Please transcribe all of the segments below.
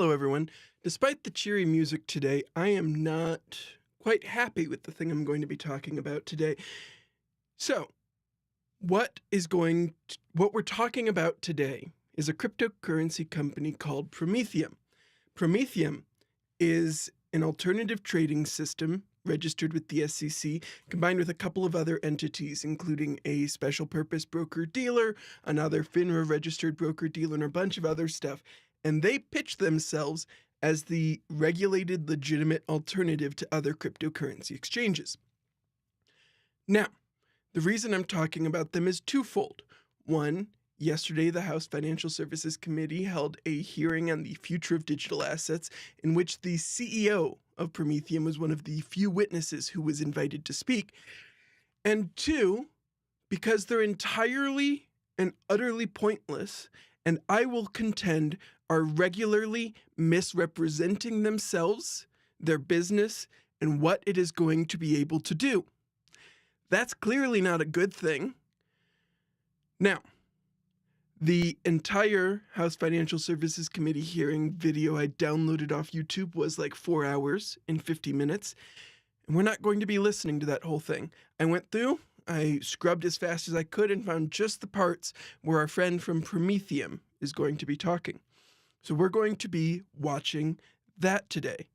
Hello, everyone. Despite the cheery music today, I am not quite happy with the thing I'm going to be talking about today. So, what we're talking about today is a cryptocurrency company called Prometheum. Prometheum is an alternative trading system registered with the SEC, combined with a couple of other entities, including a special purpose broker-dealer, another FINRA registered broker-dealer, and a bunch of other stuff. And they pitch themselves as the regulated, legitimate alternative to other cryptocurrency exchanges. Now, the reason I'm talking about them is twofold. One, yesterday the House Financial Services Committee held a hearing on the future of digital assets in which the CEO of Prometheum was one of the few witnesses who was invited to speak. And two, because they're entirely and utterly pointless, and I will contend are regularly misrepresenting themselves, their business, and what it is going to be able to do. That's clearly not a good thing. Now, the entire House Financial Services Committee hearing video I downloaded off YouTube was like 4 hours and 50 minutes, and we're not going to be listening to that whole thing. I went through, I scrubbed as fast as I could and found just the parts where our friend from Prometheum is going to be talking. So we're going to be watching that today.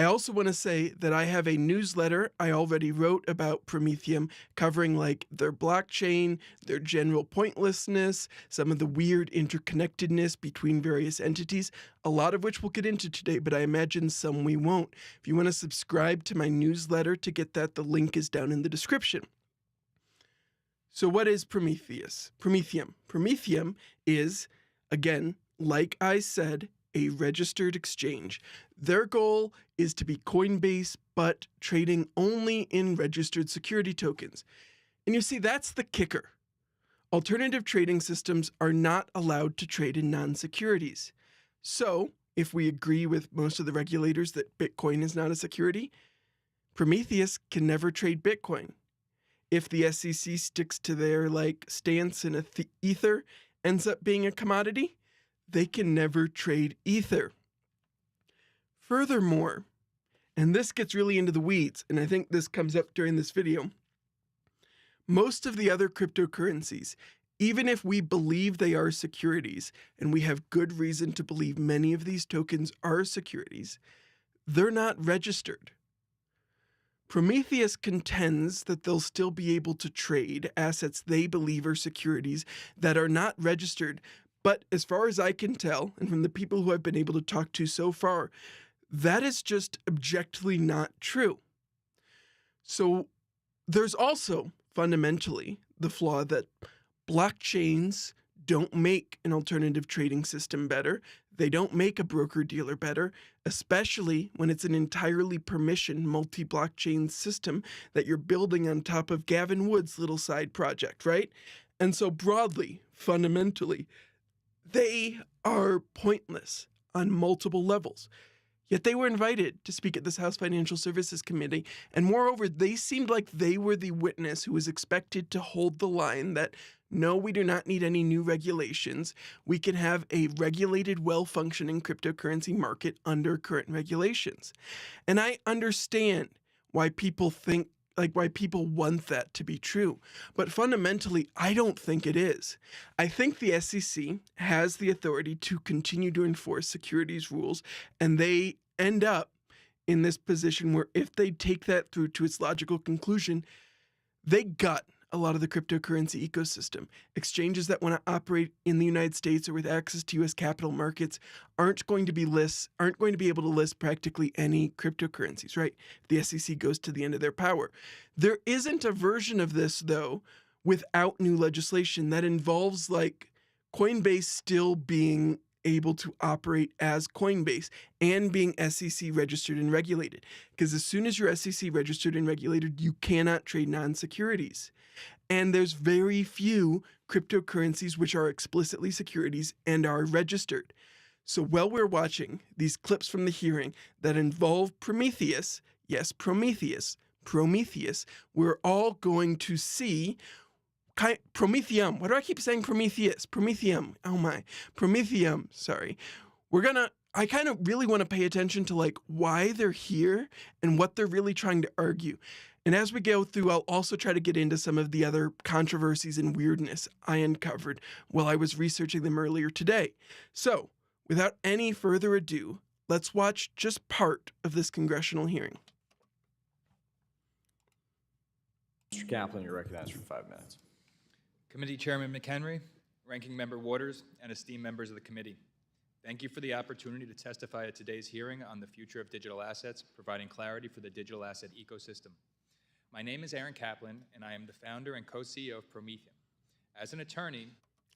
I also want to say that I have a newsletter I already wrote about Prometheum covering like their blockchain, their general pointlessness, some of the weird interconnectedness between various entities, a lot of which we'll get into today, but I imagine some we won't. If you want to subscribe to my newsletter to get that, the link is down in the description. So what is Prometheum? Prometheum is, again, like I said, a registered exchange. Their goal is to be Coinbase, but trading only in registered security tokens. And you see, that's the kicker. Alternative trading systems are not allowed to trade in non-securities. So, if we agree with most of the regulators that Bitcoin is not a security, Prometheus can never trade Bitcoin. If the SEC sticks to their stance and Ether ends up being a commodity, they can never trade Ether. Furthermore, and this gets really into the weeds, and I think this comes up during this video, most of the other cryptocurrencies, even if we believe they are securities, and we have good reason to believe many of these tokens are securities, they're not registered. Prometheus contends that they'll still be able to trade assets they believe are securities that are not registered. But as far as I can tell, and from the people who I've been able to talk to so far, that is just objectively not true. So there's also fundamentally the flaw that blockchains don't make an alternative trading system better. They don't make a broker-dealer better, especially when it's an entirely permissioned multi-blockchain system that you're building on top of Gavin Wood's little side project, right? And so broadly, fundamentally, they are pointless on multiple levels. Yet they were invited to speak at this House Financial Services Committee, and moreover, they seemed like they were the witness who was expected to hold the line that, no, we do not need any new regulations. We can have a regulated, well-functioning cryptocurrency market under current regulations. And I understand why people think why people want that to be true. But fundamentally, I don't think it is. I think the SEC has the authority to continue to enforce securities rules, and they end up in this position where if they take that through to its logical conclusion, they gut a lot of the cryptocurrency ecosystem. Exchanges that want to operate in the United States or with access to U.S. capital markets aren't going to be able to list practically any cryptocurrencies, right? The SEC goes to the end of their power. There isn't a version of this, though, without new legislation that involves Coinbase still being able to operate as Coinbase and being SEC registered and regulated. Because as soon as you're SEC registered and regulated, you cannot trade non-securities. And there's very few cryptocurrencies which are explicitly securities and are registered. So while we're watching these clips from the hearing that involve Prometheus, yes, Prometheus, we're all going to see Prometheum. Why do I keep saying Prometheus? Prometheum. Oh my. Prometheum. Sorry. I kind of really want to pay attention to like why they're here and what they're really trying to argue. And as we go through, I'll also try to get into some of the other controversies and weirdness I uncovered while I was researching them earlier today. So, without any further ado, let's watch just part of this congressional hearing. Mr. Kaplan, you're recognized for 5 minutes. Committee Chairman McHenry, Ranking Member Waters, and esteemed members of the committee. Thank you for the opportunity to testify at today's hearing on the future of digital assets, providing clarity for the digital asset ecosystem. My name is Aaron Kaplan, and I am the founder and co-CEO of Prometheum. As an attorney,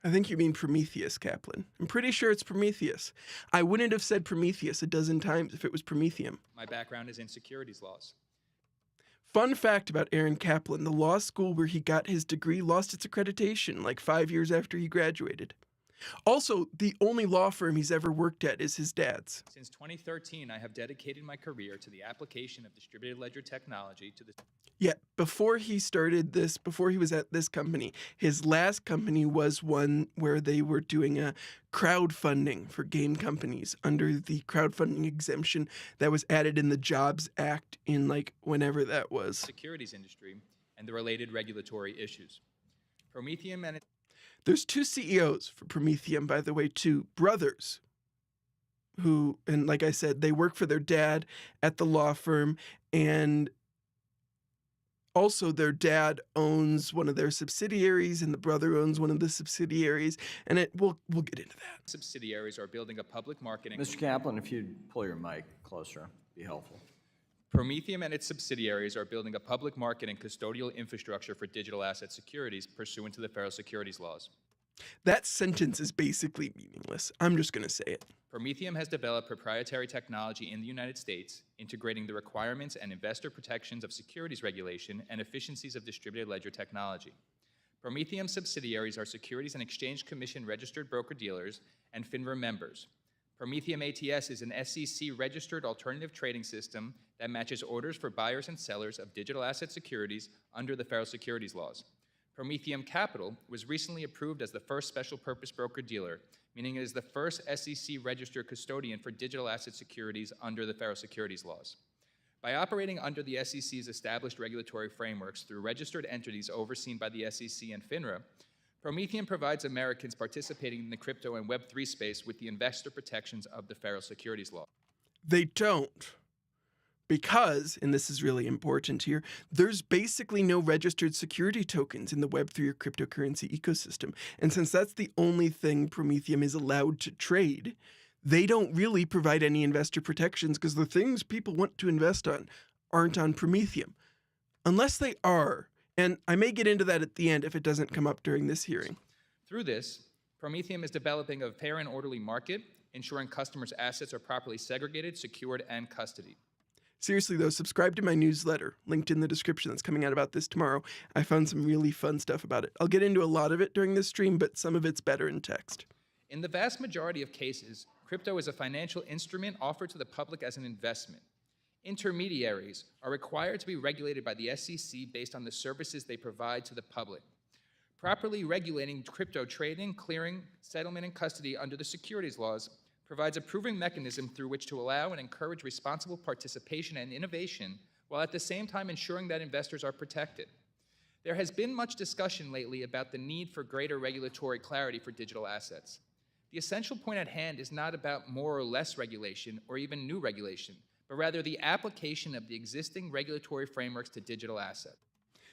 I think you mean Prometheus, Kaplan. I'm pretty sure it's Prometheus. I wouldn't have said Prometheus a dozen times if it was Prometheum. my background is in securities laws. Fun fact about Aaron Kaplan, the law school where he got his degree lost its accreditation like 5 years after he graduated. Also, the only law firm he's ever worked at is his dad's. Since 2013, I have dedicated my career to the application of distributed ledger technology to the Yet, before he started this, before he was at this company, his last company was one where they were doing a crowdfunding for game companies under the crowdfunding exemption that was added in the Jobs Act in like whenever that was. securities industry and the related regulatory issues. Prometheum and There's 2 CEOs for Prometheum, by the way, 2 brothers who, and like I said, they work for their dad at the law firm, and also their dad owns one of their subsidiaries and the brother owns one of the subsidiaries, and we'll get into that. subsidiaries are building a public marketing. Mr. Kaplan, if you'd pull your mic closer, be helpful. Prometheum and its subsidiaries are building a public market and custodial infrastructure for digital asset securities pursuant to the federal securities laws. That sentence is basically meaningless. I'm just going to say it. Prometheum has developed proprietary technology in the United States, integrating the requirements and investor protections of securities regulation and efficiencies of distributed ledger technology. Prometheum subsidiaries are Securities and Exchange Commission registered broker-dealers and FINRA members. Prometheum ATS is an SEC-registered alternative trading system that matches orders for buyers and sellers of digital asset securities under the federal securities laws. Prometheum Capital was recently approved as the first special purpose broker-dealer, meaning it is the first SEC-registered custodian for digital asset securities under the federal securities laws. By operating under the SEC's established regulatory frameworks through registered entities overseen by the SEC and FINRA, Prometheum provides Americans participating in the crypto and Web3 space with the investor protections of the federal securities law. They don't. Because, and this is really important here, there's basically no registered security tokens in the Web3 or cryptocurrency ecosystem. And since that's the only thing Prometheum is allowed to trade, they don't really provide any investor protections because the things people want to invest on aren't on Prometheum. Unless they are. And I may get into that at the end if it doesn't come up during this hearing. Through this, Prometheum is developing a fair and orderly market, ensuring customers' assets are properly segregated, secured, and custodied. Seriously though, subscribe to my newsletter, linked in the description, that's coming out about this tomorrow. I found some really fun stuff about it. I'll get into a lot of it during this stream, but some of it's better in text. In the vast majority of cases, crypto is a financial instrument offered to the public as an investment. Intermediaries are required to be regulated by the SEC based on the services they provide to the public. Properly regulating crypto trading, clearing, settlement, and custody under the securities laws provides a proven mechanism through which to allow and encourage responsible participation and innovation, while at the same time ensuring that investors are protected. There has been much discussion lately about the need for greater regulatory clarity for digital assets. The essential point at hand is not about more or less regulation or even new regulation, but rather the application of the existing regulatory frameworks to digital assets.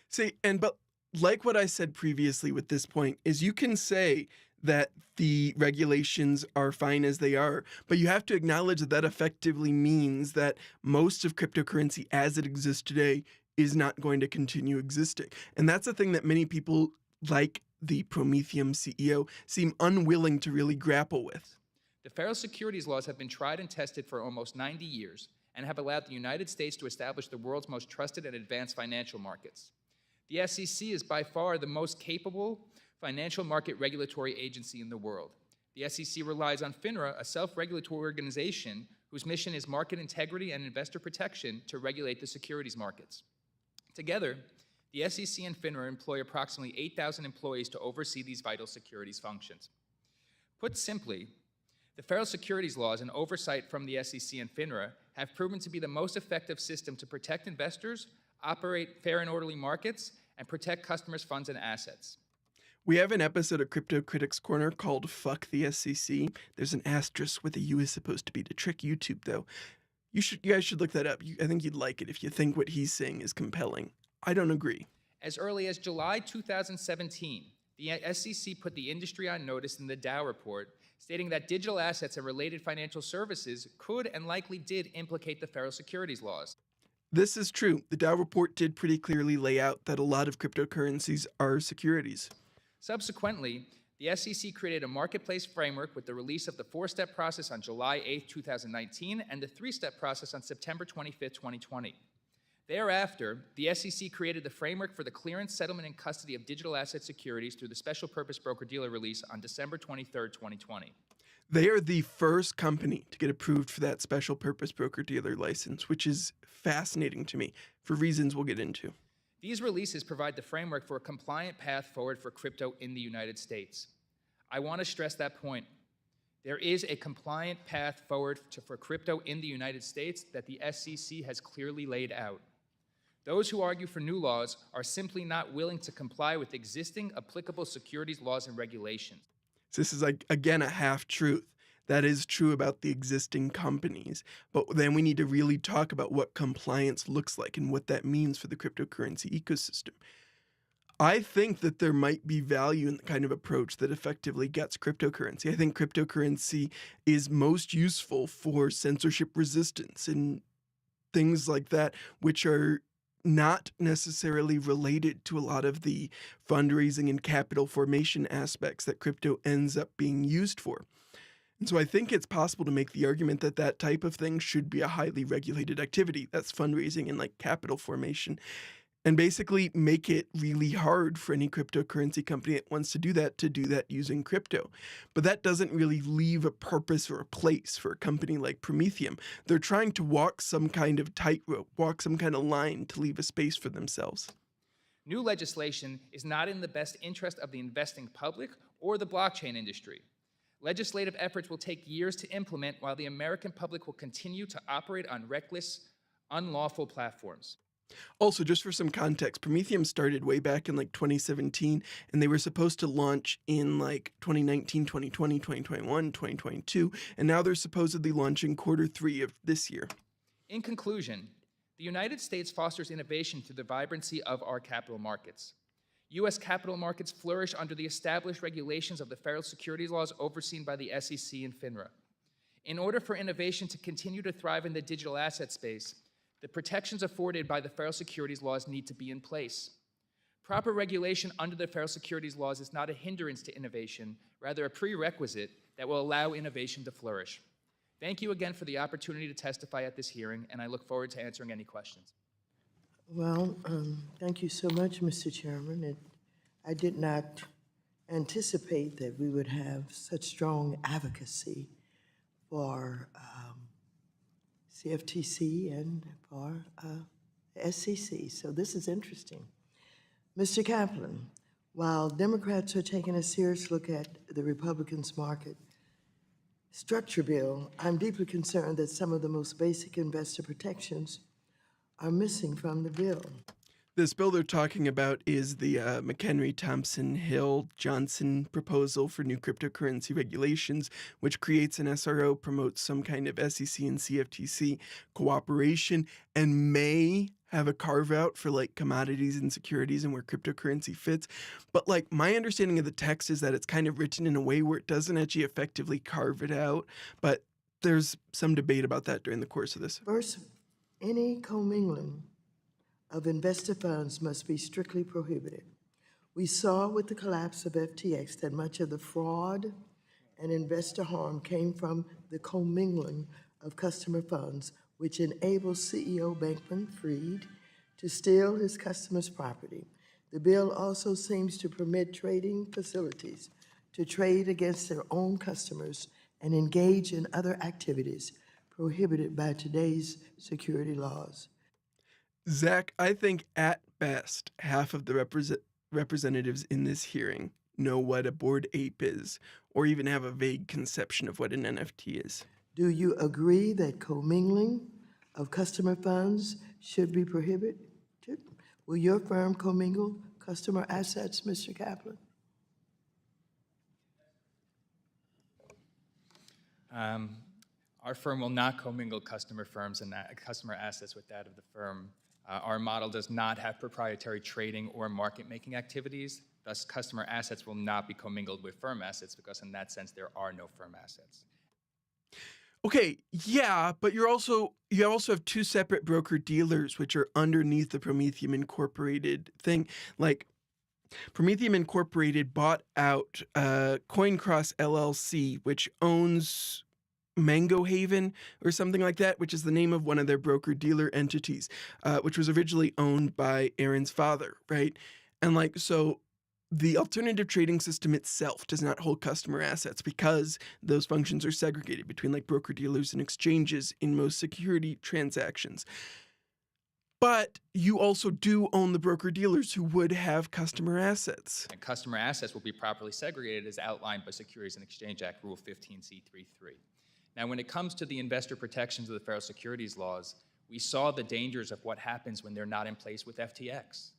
See, but like what I said previously with this point, is you can say that the regulations are fine as they are, but you have to acknowledge that that effectively means that most of cryptocurrency as it exists today is not going to continue existing. And that's a thing that many people, like the Prometheum CEO, seem unwilling to really grapple with. The federal securities laws have been tried and tested for almost 90 years and have allowed the United States to establish the world's most trusted and advanced financial markets. The SEC is by far the most capable financial market regulatory agency in the world. The SEC relies on FINRA, a self-regulatory organization whose mission is market integrity and investor protection, to regulate the securities markets. Together, the SEC and FINRA employ approximately 8,000 employees to oversee these vital securities functions. Put simply, The federal securities laws and oversight from the SEC and FINRA have proven to be the most effective system to protect investors, operate fair and orderly markets, and protect customers' funds and assets. We have an episode of Crypto Critics Corner called Fuck the SEC. There's an asterisk where the U is supposed to be to trick YouTube, though. You guys should look that up. I think you'd like it if you think what he's saying is compelling. I don't agree. As early as July 2017, the SEC put the industry on notice in the Dow report, stating that digital assets and related financial services could and likely did implicate the federal securities laws. This is true. The Dow report did pretty clearly lay out that a lot of cryptocurrencies are securities. Subsequently, the SEC created a marketplace framework with the release of the 4-step process on July 8, 2019, and the 3-step process on September 25, 2020. Thereafter, the SEC created the framework for the clearance, settlement, and custody of digital asset securities through the special purpose broker-dealer release on December 23, 2020. They are the first company to get approved for that special purpose broker-dealer license, which is fascinating to me for reasons we'll get into. These releases provide the framework for a compliant path forward for crypto in the United States. I want to stress that point. There is a compliant path forward for crypto in the United States that the SEC has clearly laid out. Those who argue for new laws are simply not willing to comply with existing applicable securities laws and regulations. So this is, again, a half-truth. That is true about the existing companies, but then we need to really talk about what compliance looks like and what that means for the cryptocurrency ecosystem. I think that there might be value in the kind of approach that effectively gets cryptocurrency. I think cryptocurrency is most useful for censorship resistance and things like that, which are not necessarily related to a lot of the fundraising and capital formation aspects that crypto ends up being used for. And so I think it's possible to make the argument that that type of thing should be a highly regulated activity. That's fundraising and capital formation, and basically make it really hard for any cryptocurrency company that wants to do that using crypto. But that doesn't really leave a purpose or a place for a company like Prometheum. They're trying to walk some kind of tightrope, walk some kind of line to leave a space for themselves. New legislation is not in the best interest of the investing public or the blockchain industry. Legislative efforts will take years to implement while the American public will continue to operate on reckless, unlawful platforms. Also, just for some context, Prometheum started way back in 2017, and they were supposed to launch in 2019, 2020, 2021, 2022, and now they're supposedly launching Q3 of this year. In conclusion, the United States fosters innovation through the vibrancy of our capital markets. U.S. capital markets flourish under the established regulations of the federal securities laws overseen by the SEC and FINRA. In order for innovation to continue to thrive in the digital asset space, the protections afforded by the federal securities laws need to be in place. Proper regulation under the federal securities laws is not a hindrance to innovation, rather a prerequisite that will allow innovation to flourish. Thank you again for the opportunity to testify at this hearing, and I look forward to answering any questions. Well, thank you so much, Mr. Chairman. I did not anticipate that we would have such strong advocacy for CFTC and for the SEC, so this is interesting. Mr. Kaplan, while Democrats are taking a serious look at the Republicans' market structure bill, I'm deeply concerned that some of the most basic investor protections are missing from the bill. This bill they're talking about is the McHenry, Thompson, Hill, Johnson proposal for new cryptocurrency regulations, which creates an SRO, promotes some kind of SEC and CFTC cooperation, and may have a carve out for commodities and securities and where cryptocurrency fits. But my understanding of the text is that it's kind of written in a way where it doesn't actually effectively carve it out. But there's some debate about that during the course of this. First, any commingling of investor funds must be strictly prohibited. We saw with the collapse of FTX that much of the fraud and investor harm came from the commingling of customer funds, which enables CEO Bankman-Fried to steal his customers' property. The bill also seems to permit trading facilities to trade against their own customers and engage in other activities prohibited by today's security laws. Zach, I think at best, half of the representatives in this hearing know what a Bored Ape is, or even have a vague conception of what an NFT is. Do you agree that commingling of customer funds should be prohibited? Will your firm commingle customer assets, Mr. Kaplan? Our firm will not commingle customer firms and customer assets with that of the firm. Our model does not have proprietary trading or market-making activities. Thus, customer assets will not be commingled with firm assets because in that sense, there are no firm assets. Okay, yeah, but you also have two separate broker-dealers which are underneath the Prometheum Incorporated thing. Like, Prometheum Incorporated bought out CoinCross LLC, which owns Mango Haven or something like that, which is the name of one of their broker-dealer entities, which was originally owned by Aaron's father, right? And like, so the alternative trading system itself does not hold customer assets because those functions are segregated between like broker-dealers and exchanges in most security transactions. But you also do own the broker-dealers who would have customer assets. And customer assets will be properly segregated as outlined by Securities and Exchange Act Rule 15C33. Now, when it comes to the investor protections of the federal securities laws, we saw the dangers of what happens when they're not in place with FTX.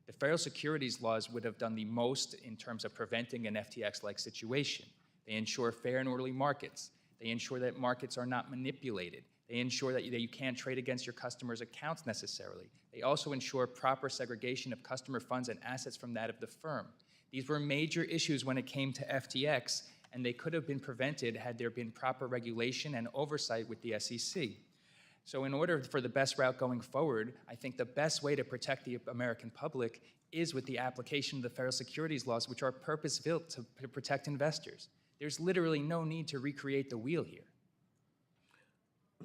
The federal securities laws would have done the most in terms of preventing an FTX-like situation. They ensure fair and orderly markets. They ensure that markets are not manipulated. They ensure that you can't trade against your customers' accounts necessarily. They also ensure proper segregation of customer funds and assets from that of the firm. These were major issues when it came to FTX, and they could have been prevented had there been proper regulation and oversight with the SEC. So in order for the best route going forward, I think the best way to protect the American public is with the application of the federal securities laws, which are purpose-built to protect investors. There's literally no need to recreate the wheel here.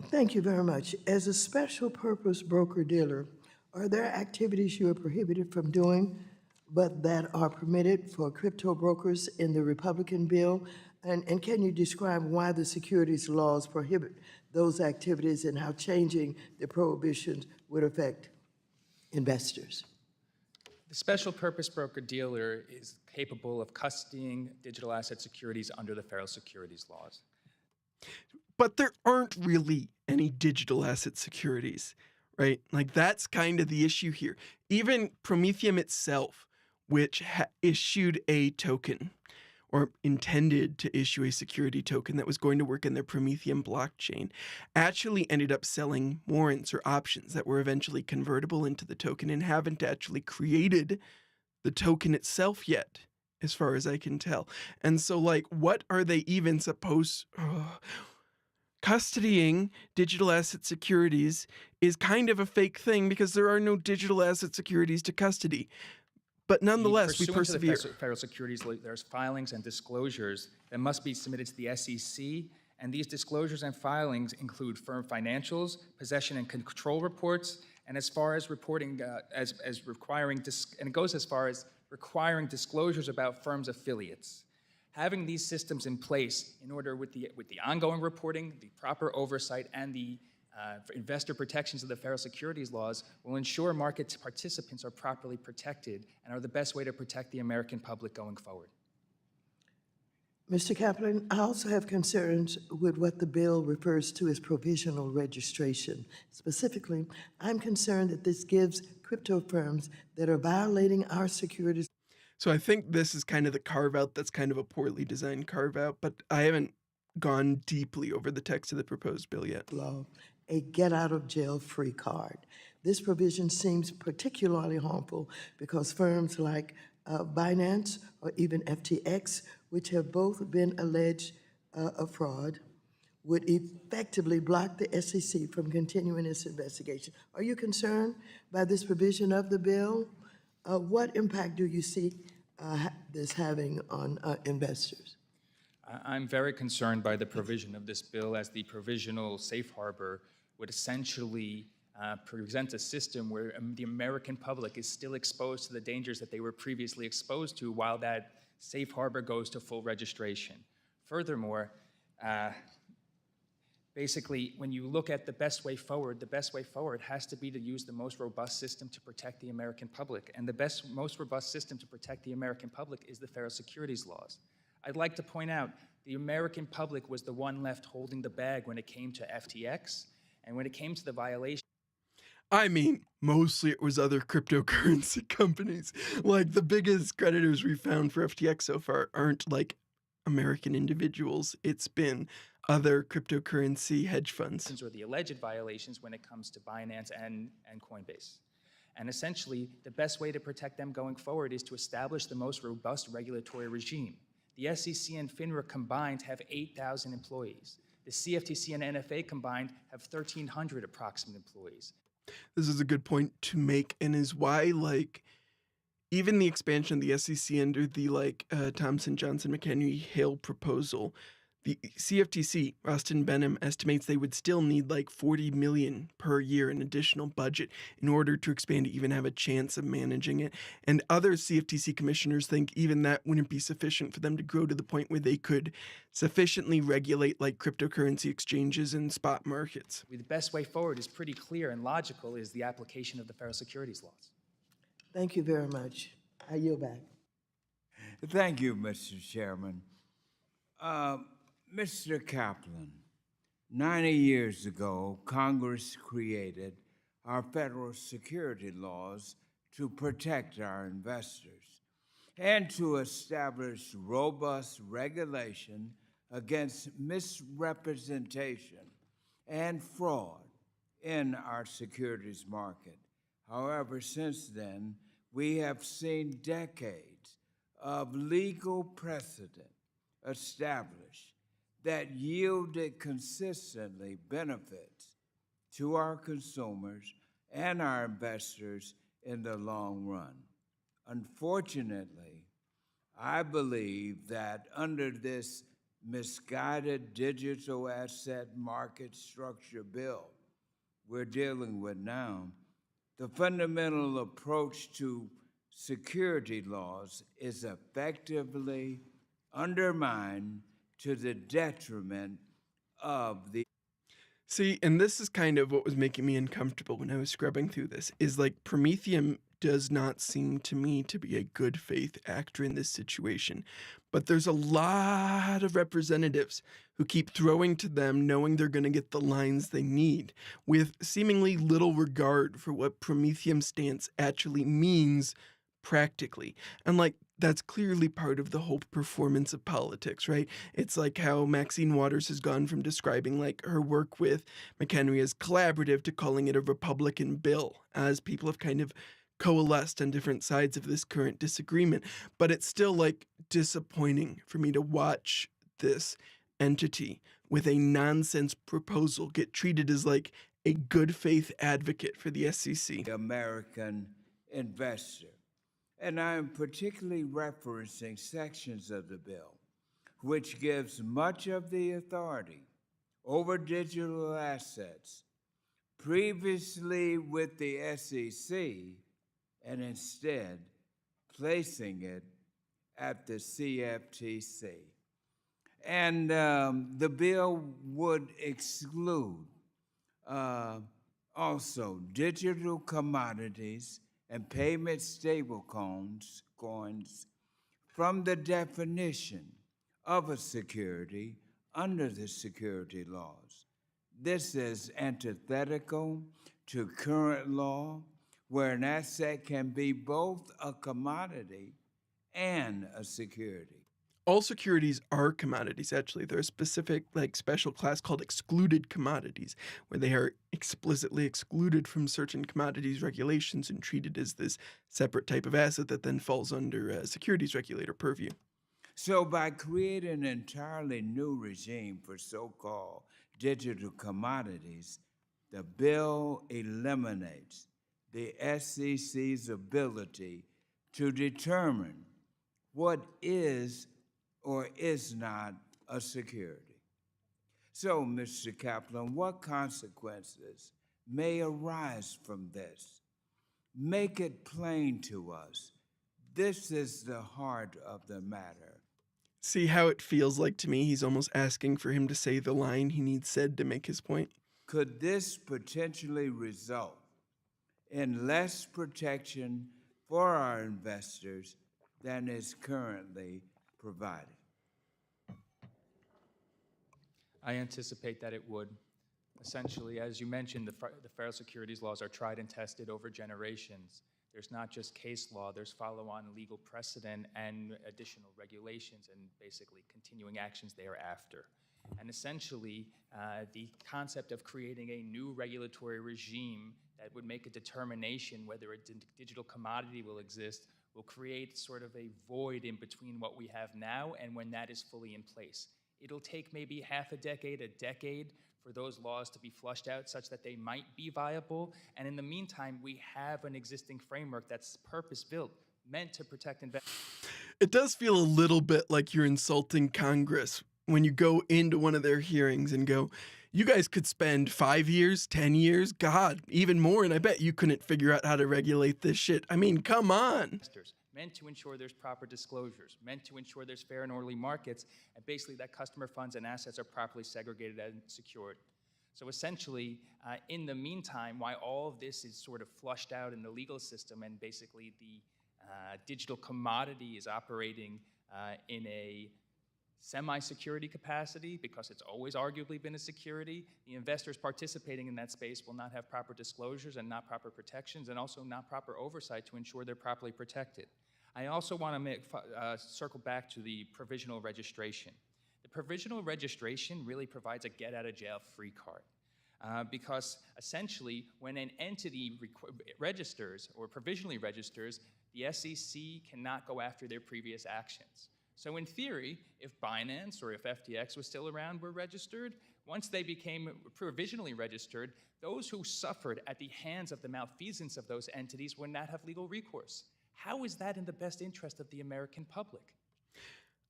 Thank you very much. As a special purpose broker-dealer, are there activities you are prohibited from doing but that are permitted for crypto brokers in the Republican bill? And can you describe why the securities laws prohibit those activities and how changing the prohibitions would affect investors? The special purpose broker-dealer is capable of custodying digital asset securities under the federal securities laws. But there aren't really any digital asset securities, right? Like, that's kind of the issue here. Even Prometheum itself, which issued a token, or intended to issue a security token that was going to work in their Prometheum blockchain, actually ended up selling warrants or options that were eventually convertible into the token and haven't actually created the token itself yet, as far as I can tell. And so, like, what are they even supposed... Custodying digital asset securities is kind of a fake thing because there are no digital asset securities to custody. But nonetheless, we persevere. Pursuant to the federal securities law, there's filings and disclosures that must be submitted to the SEC, and these disclosures and filings include firm financials, possession and control reports, and as far as reporting, and it goes as far as requiring disclosures about firms' affiliates. Having these systems in place in order with the ongoing reporting, the proper oversight, and the investor protections of the federal securities laws will ensure market participants are properly protected and are the best way to protect the American public going forward. Mr. Kaplan, I also have concerns with what the bill refers to as provisional registration. Specifically, I'm concerned that this gives crypto firms that are violating our securities. So I think this is kind of the carve-out that's kind of a poorly designed carve-out, but I haven't gone deeply over the text of the proposed bill yet. Law, a get-out-of-jail-free card. This provision seems particularly harmful because firms like Binance or even FTX, which have both been alleged of fraud, would effectively block the SEC from continuing its investigation. Are you concerned by this provision of the bill? What impact do you see this having on investors? I'm very concerned by the provision of this bill, as the provisional safe harbor would essentially present a system where the American public is still exposed to the dangers that they were previously exposed to while that safe harbor goes to full registration. Furthermore, basically, when you look at the best way forward has to be to use the most robust system to protect the American public. And the most robust system to protect the American public is the federal securities laws. I'd like to point out the American public was the one left holding the bag when it came to FTX, and when it came to the violation. I mean, mostly it was other cryptocurrency companies. Like, the biggest creditors we found for FTX so far aren't like American individuals. It's been other cryptocurrency hedge funds. Or the alleged violations when it comes to Binance and Coinbase. And essentially, the best way to protect them going forward is to establish the most robust regulatory regime. The SEC and FINRA combined have 8,000 employees. The CFTC and NFA combined have 1,300 approximate employees. This is a good point to make, and is why, like, even the expansion of the SEC under the, like, Thompson, Johnson, McHenry, Hale proposal, the CFTC, Austin Benham, estimates they would still need like $40 million per year in additional budget in order to expand to even have a chance of managing it. And other CFTC commissioners think even that wouldn't be sufficient for them to grow to the point where they could sufficiently regulate like cryptocurrency exchanges and spot markets. The best way forward is pretty clear and logical, is the application of the federal securities laws. Thank you very much. I yield back. Thank you, Mr. Chairman. Mr. Kaplan, 90 years ago, Congress created our federal security laws to protect our investors and to establish robust regulation against misrepresentation and fraud in our securities market. However, since then, we have seen decades of legal precedent established that yielded consistently benefits to our consumers and our investors in the long run. Unfortunately, I believe that under this misguided digital asset market structure bill we're dealing with now, the fundamental approach to security laws is effectively undermined to the detriment of the. See, and this is kind of what was making me uncomfortable when I was scrubbing through this, is like Prometheum does not seem to me to be a good faith actor in this situation. But there's a lot of representatives who keep throwing to them knowing they're going to get the lines they need, with seemingly little regard for what Prometheum's stance actually means practically. And like, that's clearly part of the whole performance of politics, right? It's like how Maxine Waters has gone from describing like her work with McHenry as collaborative to calling it a Republican bill, as people have kind of coalesced on different sides of this current disagreement. But it's still like disappointing for me to watch this entity with a nonsense proposal get treated as like a good faith advocate for the SEC. American investor. And I am particularly referencing sections of the bill which gives much of the authority over digital assets previously with the SEC and instead placing it at the CFTC. And the bill would exclude also digital commodities and payment stablecoins from the definition of a security under the security laws. This is antithetical to current law, where an asset can be both a commodity and a security. All securities are commodities, actually. They're a specific, like, special class called excluded commodities, where they are explicitly excluded from certain commodities regulations and treated as this separate type of asset that then falls under a securities regulator purview. So by creating an entirely new regime for so-called digital commodities, the bill eliminates the SEC's ability to determine what is or is not a security. So, Mr. Kaplan, what consequences may arise from this? Make it plain to us. This is the heart of the matter. See how it feels like to me? He's almost asking for him to say the line he needs said to make his point. Could this potentially result in less protection for our investors than is currently provided? I anticipate that it would. Essentially, as you mentioned, the federal securities laws are tried and tested over generations. There's not just case law, there's follow-on legal precedent and additional regulations and basically continuing actions thereafter. And essentially, the concept of creating a new regulatory regime that would make a determination whether a digital commodity will exist will create sort of a void in between what we have now and when that is fully in place. It'll take maybe half a decade for those laws to be flushed out such that they might be viable. And in the meantime, we have an existing framework that's purpose-built, meant to protect investors. It does feel a little bit like you're insulting Congress when you go into one of their hearings and go, you guys could spend 5 years, 10 years, God, even more, and I bet you couldn't figure out how to regulate this shit. I mean, come on. Meant to ensure there's proper disclosures, meant to ensure there's fair and orderly markets, and basically that customer funds and assets are properly segregated and secured. So essentially, in the meantime, while all of this is sort of flushed out in the legal system and basically the digital commodity is operating in a semi-security capacity because it's always arguably been a security, the investors participating in that space will not have proper disclosures and not proper protections and also not proper oversight to ensure they're properly protected. I also want to circle back to the provisional registration. The provisional registration really provides a get-out-of-jail-free card because essentially when an entity registers or provisionally registers, the SEC cannot go after their previous actions. So in theory, if Binance or if FTX was still around were registered, once they became provisionally registered, those who suffered at the hands of the malfeasance of those entities would not have legal recourse. How is that in the best interest of the American public?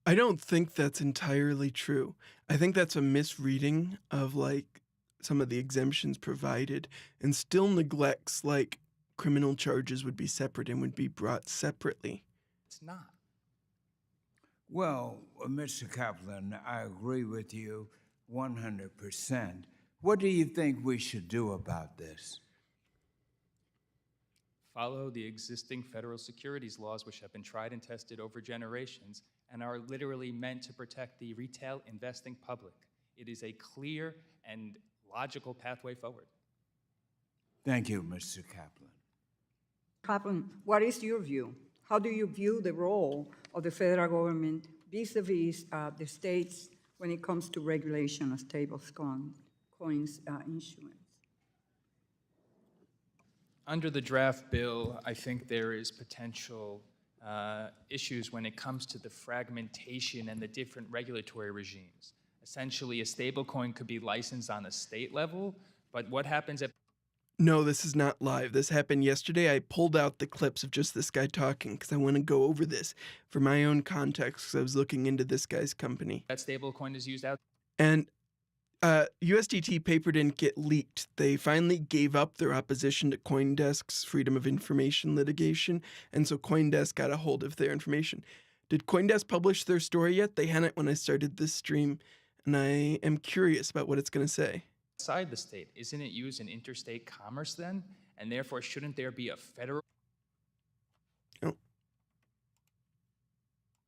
I don't think that's entirely true. I think that's a misreading of like some of the exemptions provided and still neglects like criminal charges would be separate and would be brought separately. It's not. Well, Mr. Kaplan, I agree with you 100%. What do you think we should do about this? Follow the existing federal securities laws, which have been tried and tested over generations and are literally meant to protect the retail investing public. It is a clear and logical pathway forward. Thank you, Mr. Kaplan. Kaplan, what is your view? How do you view the role of the federal government vis-a-vis the states when it comes to regulation of stablecoins issuance? Under the draft bill, I think there is potential issues when it comes to the fragmentation and the different regulatory regimes. Essentially, a stablecoin could be licensed on a state level, but what happens if... No, this is not live. This happened yesterday. I pulled out the clips of just this guy talking because I want to go over this for my own context because I was looking into this guy's company. that stablecoin is used out? And USDT paper didn't get leaked. They finally gave up their opposition to CoinDesk's Freedom of Information litigation, and so CoinDesk got a hold of their information. Did CoinDesk publish their story yet? They hadn't when I started this stream, and I am curious about what it's going to say. Outside the state, isn't it used in interstate commerce then? And therefore, shouldn't there be a federal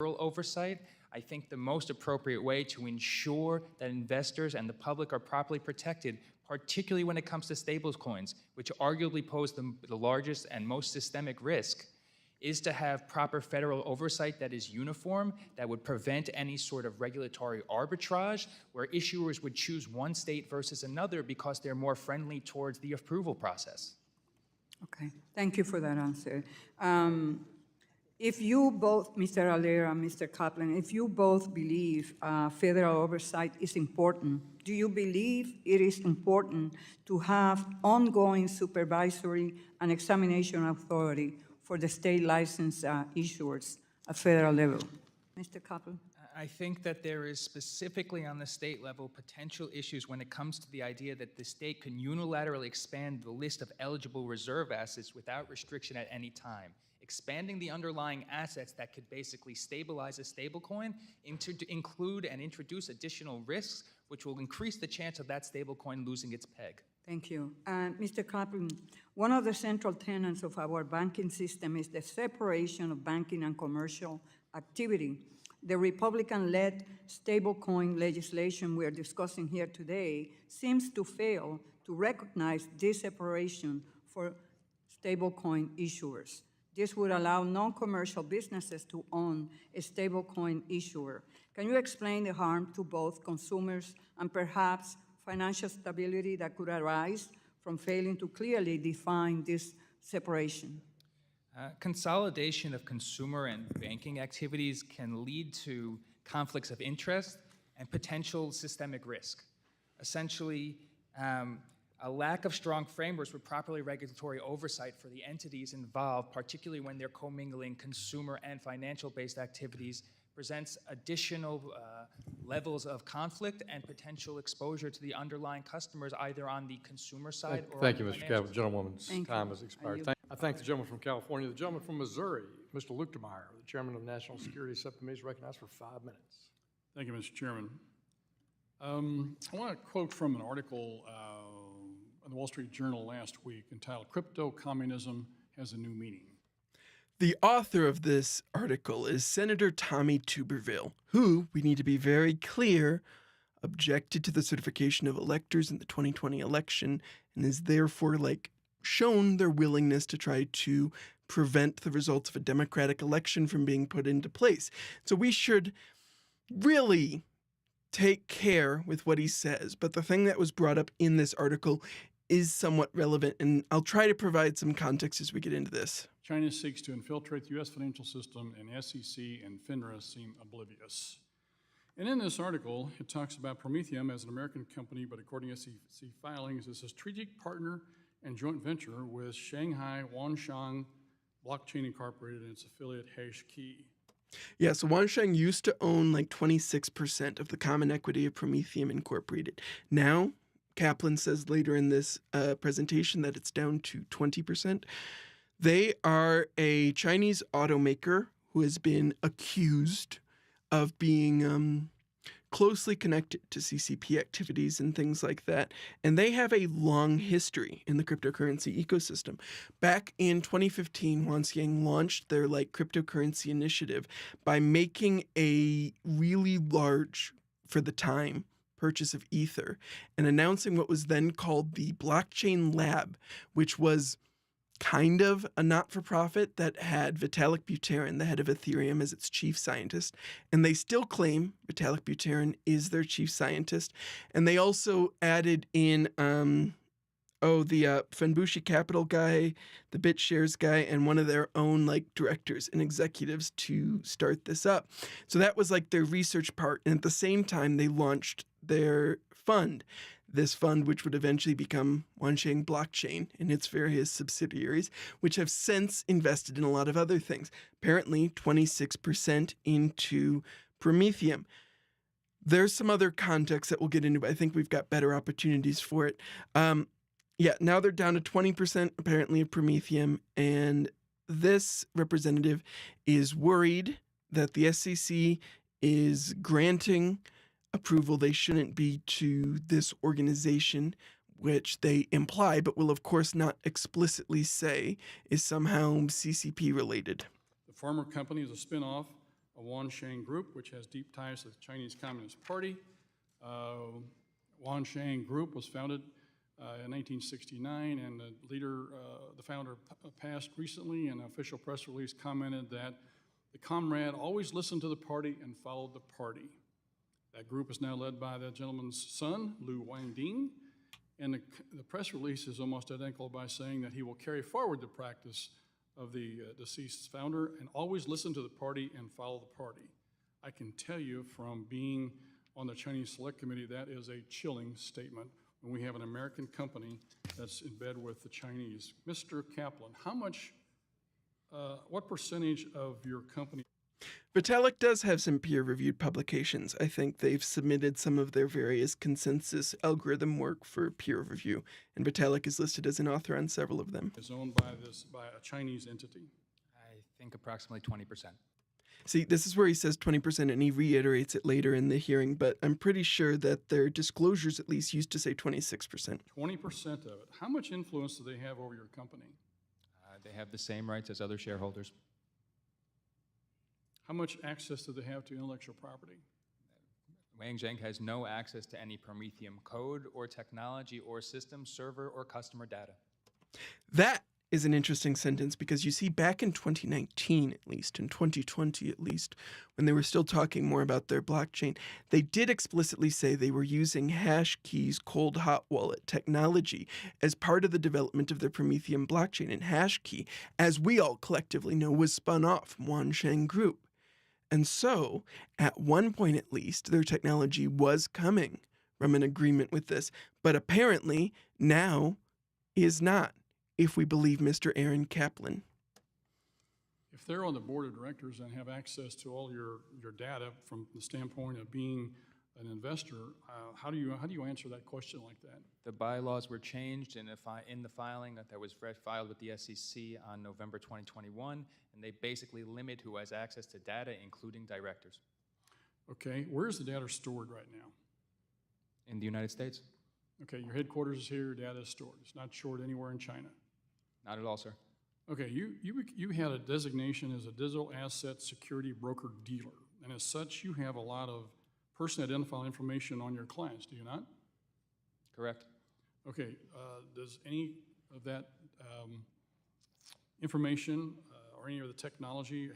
oversight? I think the most appropriate way to ensure that investors and the public are properly protected, particularly when it comes to stablecoins, which arguably pose the largest and most systemic risk, is to have proper federal oversight that is uniform, that would prevent any sort of regulatory arbitrage, where issuers would choose one state versus another because they're more friendly towards the approval process. Okay, thank you for that answer. If you both, Mr. Alera and Mr. Kaplan, if you both believe federal oversight is important, do you believe it is important to have ongoing supervisory and examination authority for the state license issuers at federal level? Mr. Kaplan? I think that there is specifically on the state level potential issues when it comes to the idea that the state can unilaterally expand the list of eligible reserve assets without restriction at any time. Expanding the underlying assets that could basically stabilize a stablecoin to include and introduce additional risks, which will increase the chance of that stablecoin losing its peg. Thank you. Mr. Kaplan, one of the central tenets of our banking system is the separation of banking and commercial activity. The Republican-led stablecoin legislation we are discussing here today seems to fail to recognize this separation for stablecoin issuers. This would allow non-commercial businesses to own a stablecoin issuer. Can you explain the harm to both consumers and perhaps financial stability that could arise from failing to clearly define this separation? Consolidation of consumer and banking activities can lead to conflicts of interest and potential systemic risk. Essentially, a lack of strong frameworks with properly regulatory oversight for the entities involved, particularly when they're commingling consumer and financial-based activities, presents additional levels of conflict and potential exposure to the underlying customers, either on the consumer side or Thank on you, the Mr. financial Caput. side. Gentlewoman's Thank time you. has expired. yield. I thank the gentleman from California. The gentleman from Missouri, Mr. Luchtermeyer, the chairman of the National Security Subcommittee, is recognized for 5 minutes. Thank you, Mr. Chairman. I want to quote from an article in the Wall Street Journal last week entitled "Crypto Communism Has a New Meaning." The author of this article is Senator Tommy Tuberville, who, we need to be very clear, objected to the certification of electors in the 2020 election and is therefore shown their willingness to try to prevent the results of a democratic election from being put into place. So we should really take care with what he says. But the thing that was brought up in this article is somewhat relevant, and I'll try to provide some context as we get into this. China seeks to infiltrate the U.S. financial system, and SEC and FINRA seem oblivious. And in this article, it talks about Prometheum as an American company, but according to SEC filings, is a strategic partner and joint venture with Shanghai Wansheng Blockchain Incorporated and its affiliate HashKey. Yeah, so Wansheng used to own 26% of the common equity of Prometheum Incorporated. Now, Kaplan says later in this presentation that it's down to 20%. They are a Chinese automaker who has been accused of being closely connected to CCP activities and things like that. And they have a long history in the cryptocurrency ecosystem. Back in 2015, Wansheng launched their cryptocurrency initiative by making a really large, for the time, purchase of Ether and announcing what was then called the Blockchain Lab, which was kind of a not-for-profit that had Vitalik Buterin, the head of Ethereum, as its chief scientist. And they still claim Vitalik Buterin is their chief scientist. And they also added in, the Fenbushi Capital guy, the BitShares guy, and one of their own directors and executives to start this up. So that was their research part. And at the same time, they launched their fund. This fund, which would eventually become Wansheng Blockchain and its various subsidiaries, which have since invested in a lot of other things. Apparently, 26% into Prometheum. There's some other context that we'll get into, but I think we've got better opportunities for it. Now they're down to 20% apparently of Prometheum, and this representative is worried that the SEC is granting approval they shouldn't be to this organization, which they imply, but will of course not explicitly say, is somehow CCP related. The former company is a spin-off of Wansheng Group, which has deep ties to the Chinese Communist Party. Wansheng Group was founded in 1969, and the founder passed recently, and an official press release commented that the comrade always listened to the party and followed the party. That group is now led by that gentleman's son, Lu Wangding, and the press release is almost identical by saying that he will carry forward the practice of the deceased founder and always listen to the party and follow the party. I can tell you from being on the Chinese Select Committee, that is a chilling statement when we have an American company that's in bed with the Chinese. Mr. Kaplan, what percentage of your company? Vitalik does have some peer-reviewed publications. I think they've submitted some of their various consensus algorithm work for peer review, and Vitalik is listed as an author on several of them. Is owned by a Chinese entity? I think approximately 20%. See, this is where he says 20%, and he reiterates it later in the hearing, but I'm pretty sure that their disclosures at least used to say 26%. 20% of it. How much influence do they have over your company? They have the same rights as other shareholders. How much access do they have to intellectual property? Wang Zheng has no access to any Prometheum code or technology or system, server, or customer data. That is an interesting sentence because you see, back in 2019, at least, in 2020 at least, when they were still talking more about their blockchain, they did explicitly say they were using HashKey's cold hot wallet technology as part of the development of their Prometheum blockchain. And HashKey, as we all collectively know, was spun off from Wansheng Group. And so, at one point at least, their technology was coming from an agreement with this, but apparently now is not, if we believe Mr. Aaron Kaplan. If they're on the board of directors and have access to all your data from the standpoint of being an investor, how do you answer that question like that? The bylaws were changed in the filing that was filed with the SEC on November 2021, and they basically limit who has access to data, including directors. Okay, where's the data stored right now? In the United States? Okay, your headquarters is here, your data is stored. It's not stored anywhere in China. Not at all, sir. Okay, you had a designation as a digital asset security broker dealer, and as such, you have a lot of person identifying information on your clients, do you not? Correct. Okay, does any of that information or any of the technology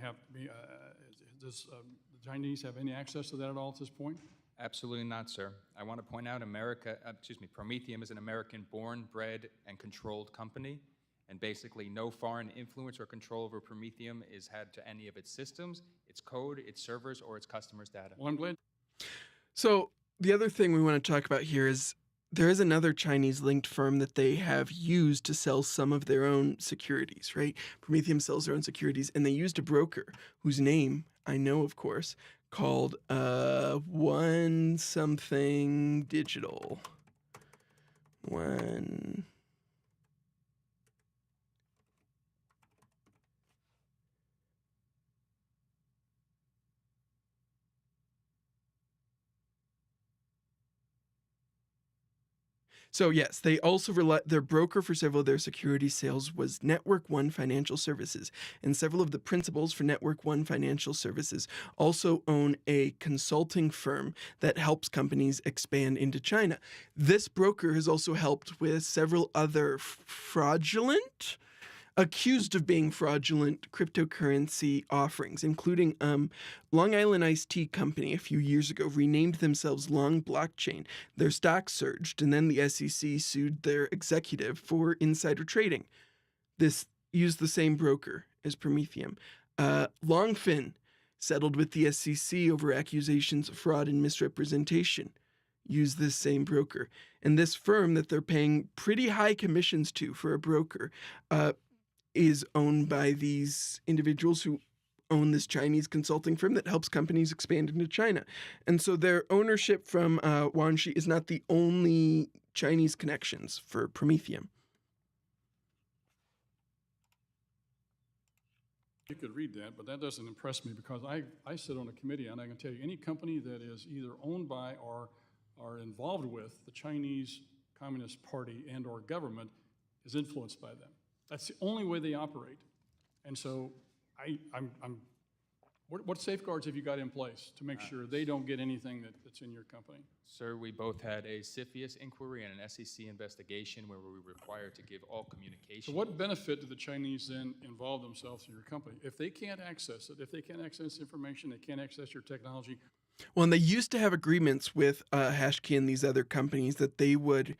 does the Chinese have any access to that at all at this point? Absolutely not, sir. I want to point out Prometheum is an American-born, bred, and controlled company, and basically no foreign influence or control over Prometheum is had to any of its systems, its code, its servers, or its customers' data. Well, I'm glad. So the other thing we want to talk about here is there is another Chinese-linked firm that they have used to sell some of their own securities, right? Prometheum sells their own securities, and they used a broker whose name I know, of course, called One Something Digital. One. So yes, they also their broker for several of their security sales was Network One Financial Services, and several of the principals for Network One Financial Services also own a consulting firm that helps companies expand into China. This broker has also helped with several other accused of being fraudulent cryptocurrency offerings, including Long Island Iced Tea Company a few years ago renamed themselves Long Blockchain. Their stock surged, and then the SEC sued their executive for insider trading. This used the same broker as Prometheum. Longfin settled with the SEC over accusations of fraud and misrepresentation. Use this same broker. And this firm that they're paying pretty high commissions to for a broker is owned by these individuals who own this Chinese consulting firm that helps companies expand into China. And so their ownership from Wanxi is not the only Chinese connections for Prometheum. You could read that, but that doesn't impress me because I sit on a committee, and I can tell you any company that is either owned by or are involved with the Chinese Communist Party and or government is influenced by them. That's the only way they operate. And so what safeguards have you got in place to make sure they don't get anything that's in your company? Sir, we both had a CFIUS inquiry and an SEC investigation where we were required to give all communication. So what benefit do the Chinese then involve themselves in your company? If they can't access it, if they can't access information, they can't access your technology. Well, and they used to have agreements with HashKey and these other companies that they would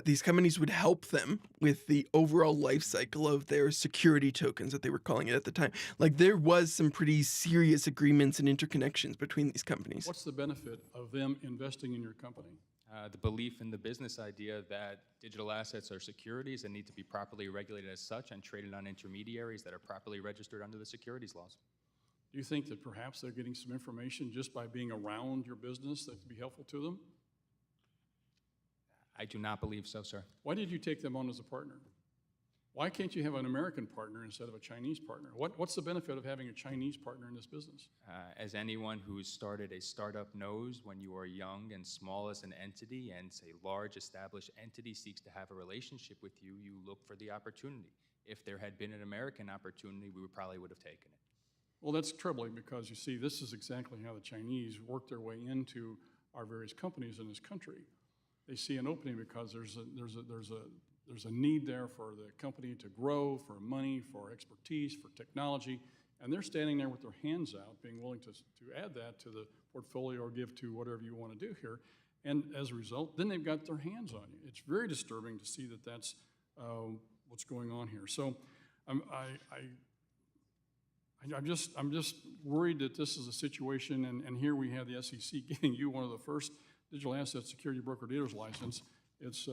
these companies would help them with the overall life cycle of their security tokens that they were calling it at the time. Like, there was some pretty serious agreements and interconnections between these companies. What's the benefit of them investing in your company? The belief in the business idea that digital assets are securities and need to be properly regulated as such and traded on intermediaries that are properly registered under the securities laws. Do you think that perhaps they're getting some information just by being around your business that could be helpful to them? I do not believe so, sir. Why did you take them on as a partner? Why can't you have an American partner instead of a Chinese partner? What's the benefit of having a Chinese partner in this business? As anyone who's started a startup knows, when you are young and small as an entity and a large established entity seeks to have a relationship with you, you look for the opportunity. If there had been an American opportunity, we probably would have taken it. Well, that's troubling because you see, this is exactly how the Chinese work their way into our various companies in this country. They see an opening because there's a need there for the company to grow, for money, for expertise, for technology, and they're standing there with their hands out, being willing to add that to the portfolio or give to whatever you want to do here. And as a result, then they've got their hands on you. It's very disturbing to see that that's what's going on here. So I'm just worried that this is a situation, and here we have the SEC giving you one of the first digital asset security broker-dealer's license. It's,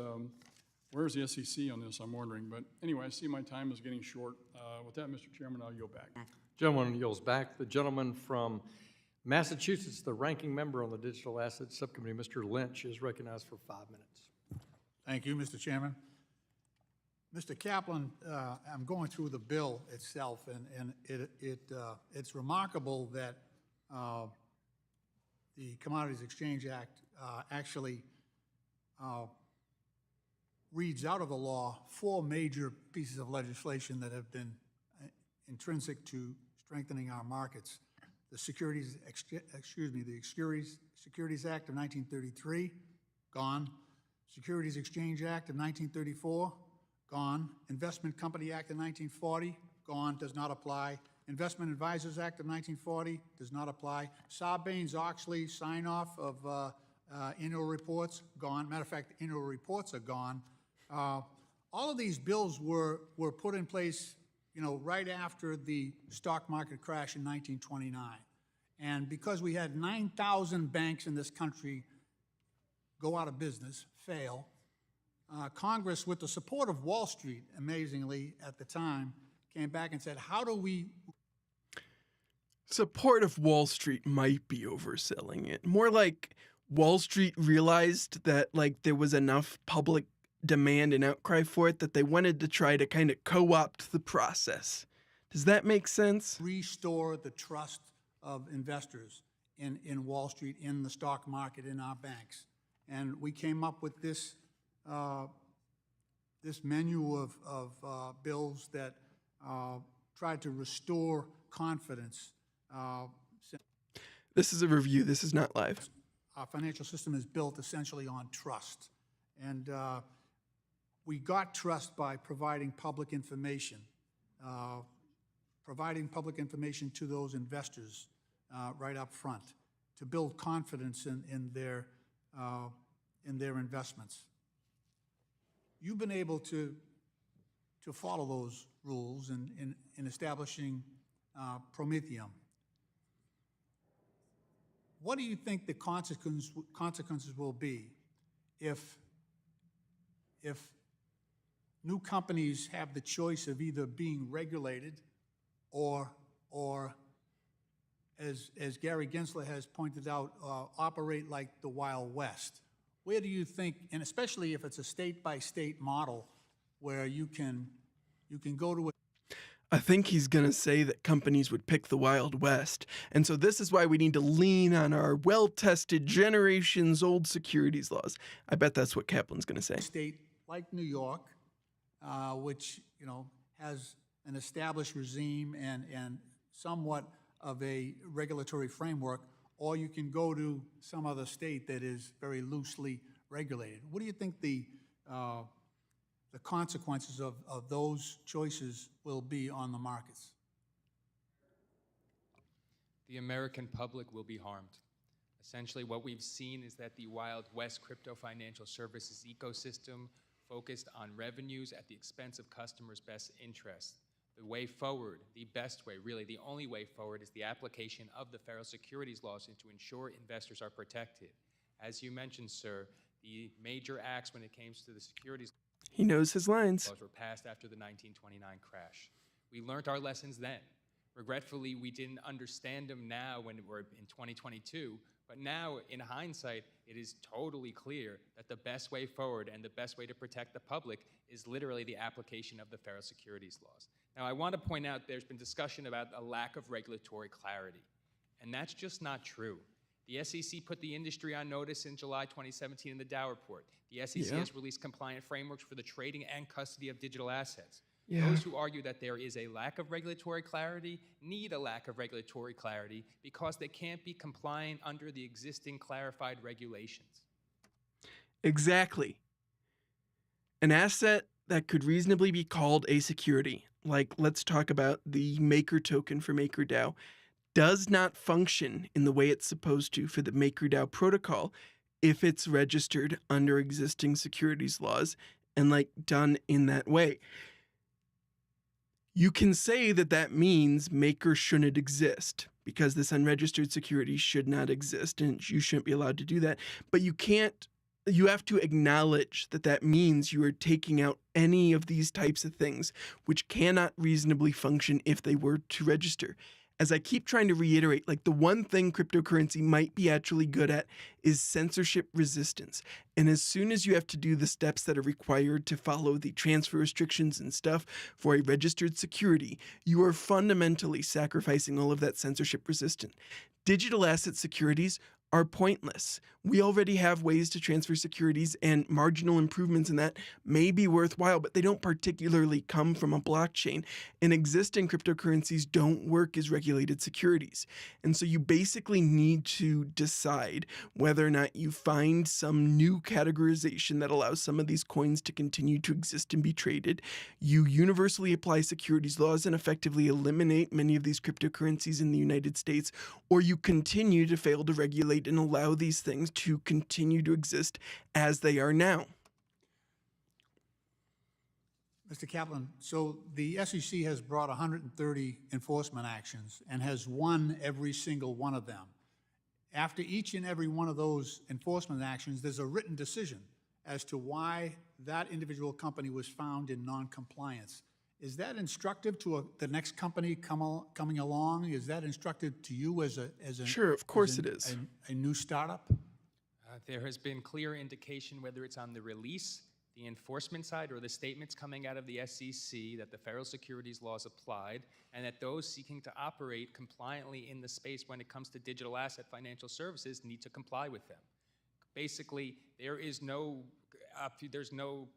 where's the SEC on this, I'm wondering. But anyway, I see my time is getting short. With that, Mr. Chairman, I'll yield back. Gentleman yields back. The gentleman from Massachusetts, the ranking member on the Digital Assets Subcommittee, Mr. Lynch, is recognized for 5 minutes. Thank you, Mr. Chairman. Mr. Kaplan, I'm going through the bill itself, and it's remarkable that the Commodities Exchange Act actually reads out of the law 4 major pieces of legislation that have been intrinsic to strengthening our markets. The Securities Act of 1933, gone. Securities Exchange Act of 1934, gone. Investment Company Act of 1940, gone, does not apply. Investment Advisors Act of 1940, does not apply. Sarbanes-Oxley sign-off of annual reports, gone. Matter of fact, annual reports are gone. All of these bills were put in place, right after the stock market crash in 1929. And because we had 9,000 banks in this country go out of business, fail, Congress, with the support of Wall Street, amazingly, at the time, came back and said, how do we... Support of Wall Street might be overselling it. More like Wall Street realized that there was enough public demand and outcry for it that they wanted to try to kind of co-opt the process. Does that make sense? Restore the trust of investors in Wall Street, in the stock market, in our banks. And we came up with this this menu of bills that tried to restore confidence. This is a review. This is not live. Our financial system is built essentially on trust. And we got trust by providing public information to those investors right up front to build confidence in their investments. You've been able to follow those rules in establishing Prometheum. What do you think the consequences will be if new companies have the choice of either being regulated or as Gary Gensler has pointed out, operate like the Wild West? Where do you think, and especially if it's a state-by-state model where you can go to a... I think he's going to say that companies would pick the Wild West. And so this is why we need to lean on our well-tested, generations-old securities laws. I bet that's what Kaplan's going to say. State like New York, which has an established regime and somewhat of a regulatory framework, or you can go to some other state that is very loosely regulated. What do you think the consequences of those choices will be on the markets? The American public will be harmed. Essentially, what we've seen is that the Wild West crypto financial services ecosystem focused on revenues at the expense of customers' best interests. The way forward, the best way, really the only way forward, is the application of the federal securities laws to ensure investors are protected. As you mentioned, sir, the major acts when it came to the securities He knows his lines. laws were passed after the 1929 crash. We learned our lessons then. Regretfully, we didn't understand them now when we're in 2022, but now, in hindsight, it is totally clear that the best way forward and the best way to protect the public is literally the application of the federal securities laws. Now, I want to point out there's been discussion about a lack of regulatory clarity, and that's just not true. The SEC put the industry on notice in July 2017 in the Dow report. The SEC has released compliant frameworks for the trading and custody of digital assets. Yeah. Those who argue that there is a lack of regulatory clarity need a lack of regulatory clarity because they can't be compliant under the existing clarified regulations. Exactly. An asset that could reasonably be called a security, like let's talk about the Maker token for MakerDAO, does not function in the way it's supposed to for the MakerDAO protocol if it's registered under existing securities laws and like done in that way. You can say that that means Maker shouldn't exist because this unregistered security should not exist and you shouldn't be allowed to do that. But you can't, you have to acknowledge that that means you are taking out any of these types of things which cannot reasonably function if they were to register. As I keep trying to reiterate, like the one thing cryptocurrency might be actually good at is censorship resistance. And as soon as you have to do the steps that are required to follow the transfer restrictions and stuff for a registered security, you are fundamentally sacrificing all of that censorship resistance. Digital asset securities are pointless. We already have ways to transfer securities, and marginal improvements in that may be worthwhile, but they don't particularly come from a blockchain. And existing cryptocurrencies don't work as regulated securities. And so you basically need to decide whether or not you find some new categorization that allows some of these coins to continue to exist and be traded. You universally apply securities laws and effectively eliminate many of these cryptocurrencies in the United States, or you continue to fail to regulate and allow these things to continue to exist as they are now. Mr. Kaplan, so the SEC has brought 130 enforcement actions and has won every single one of them. After each and every one of those enforcement actions, there's a written decision as to why that individual company was found in non-compliance. Is that instructive to the next company coming along? Is that instructive to you as a Sure, of course it is. a new startup? There has been clear indication, whether it's on the release, the enforcement side, or the statements coming out of the SEC, that the federal securities laws applied, and that those seeking to operate compliantly in the space when it comes to digital asset financial services need to comply with them. Basically, there's no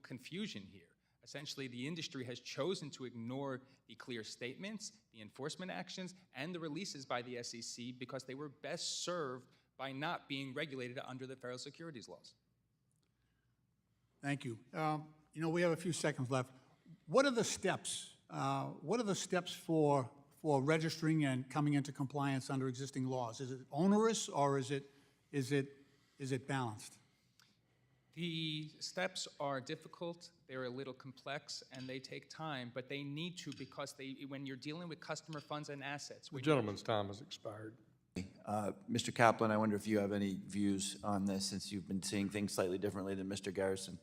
confusion here. Essentially, the industry has chosen to ignore the clear statements, the enforcement actions, and the releases by the SEC because they were best served by not being regulated under the federal securities laws. Thank you. You know, we have a few seconds left. What are the steps? What are the steps for registering and coming into compliance under existing laws? Is it onerous or is it balanced? The steps are difficult, they're a little complex, and they take time, but they need to because when you're dealing with customer funds and assets. The gentleman's time has expired. Mr. Kaplan, I wonder if you have any views on this, since you've been seeing things slightly differently than Mr. Garrison.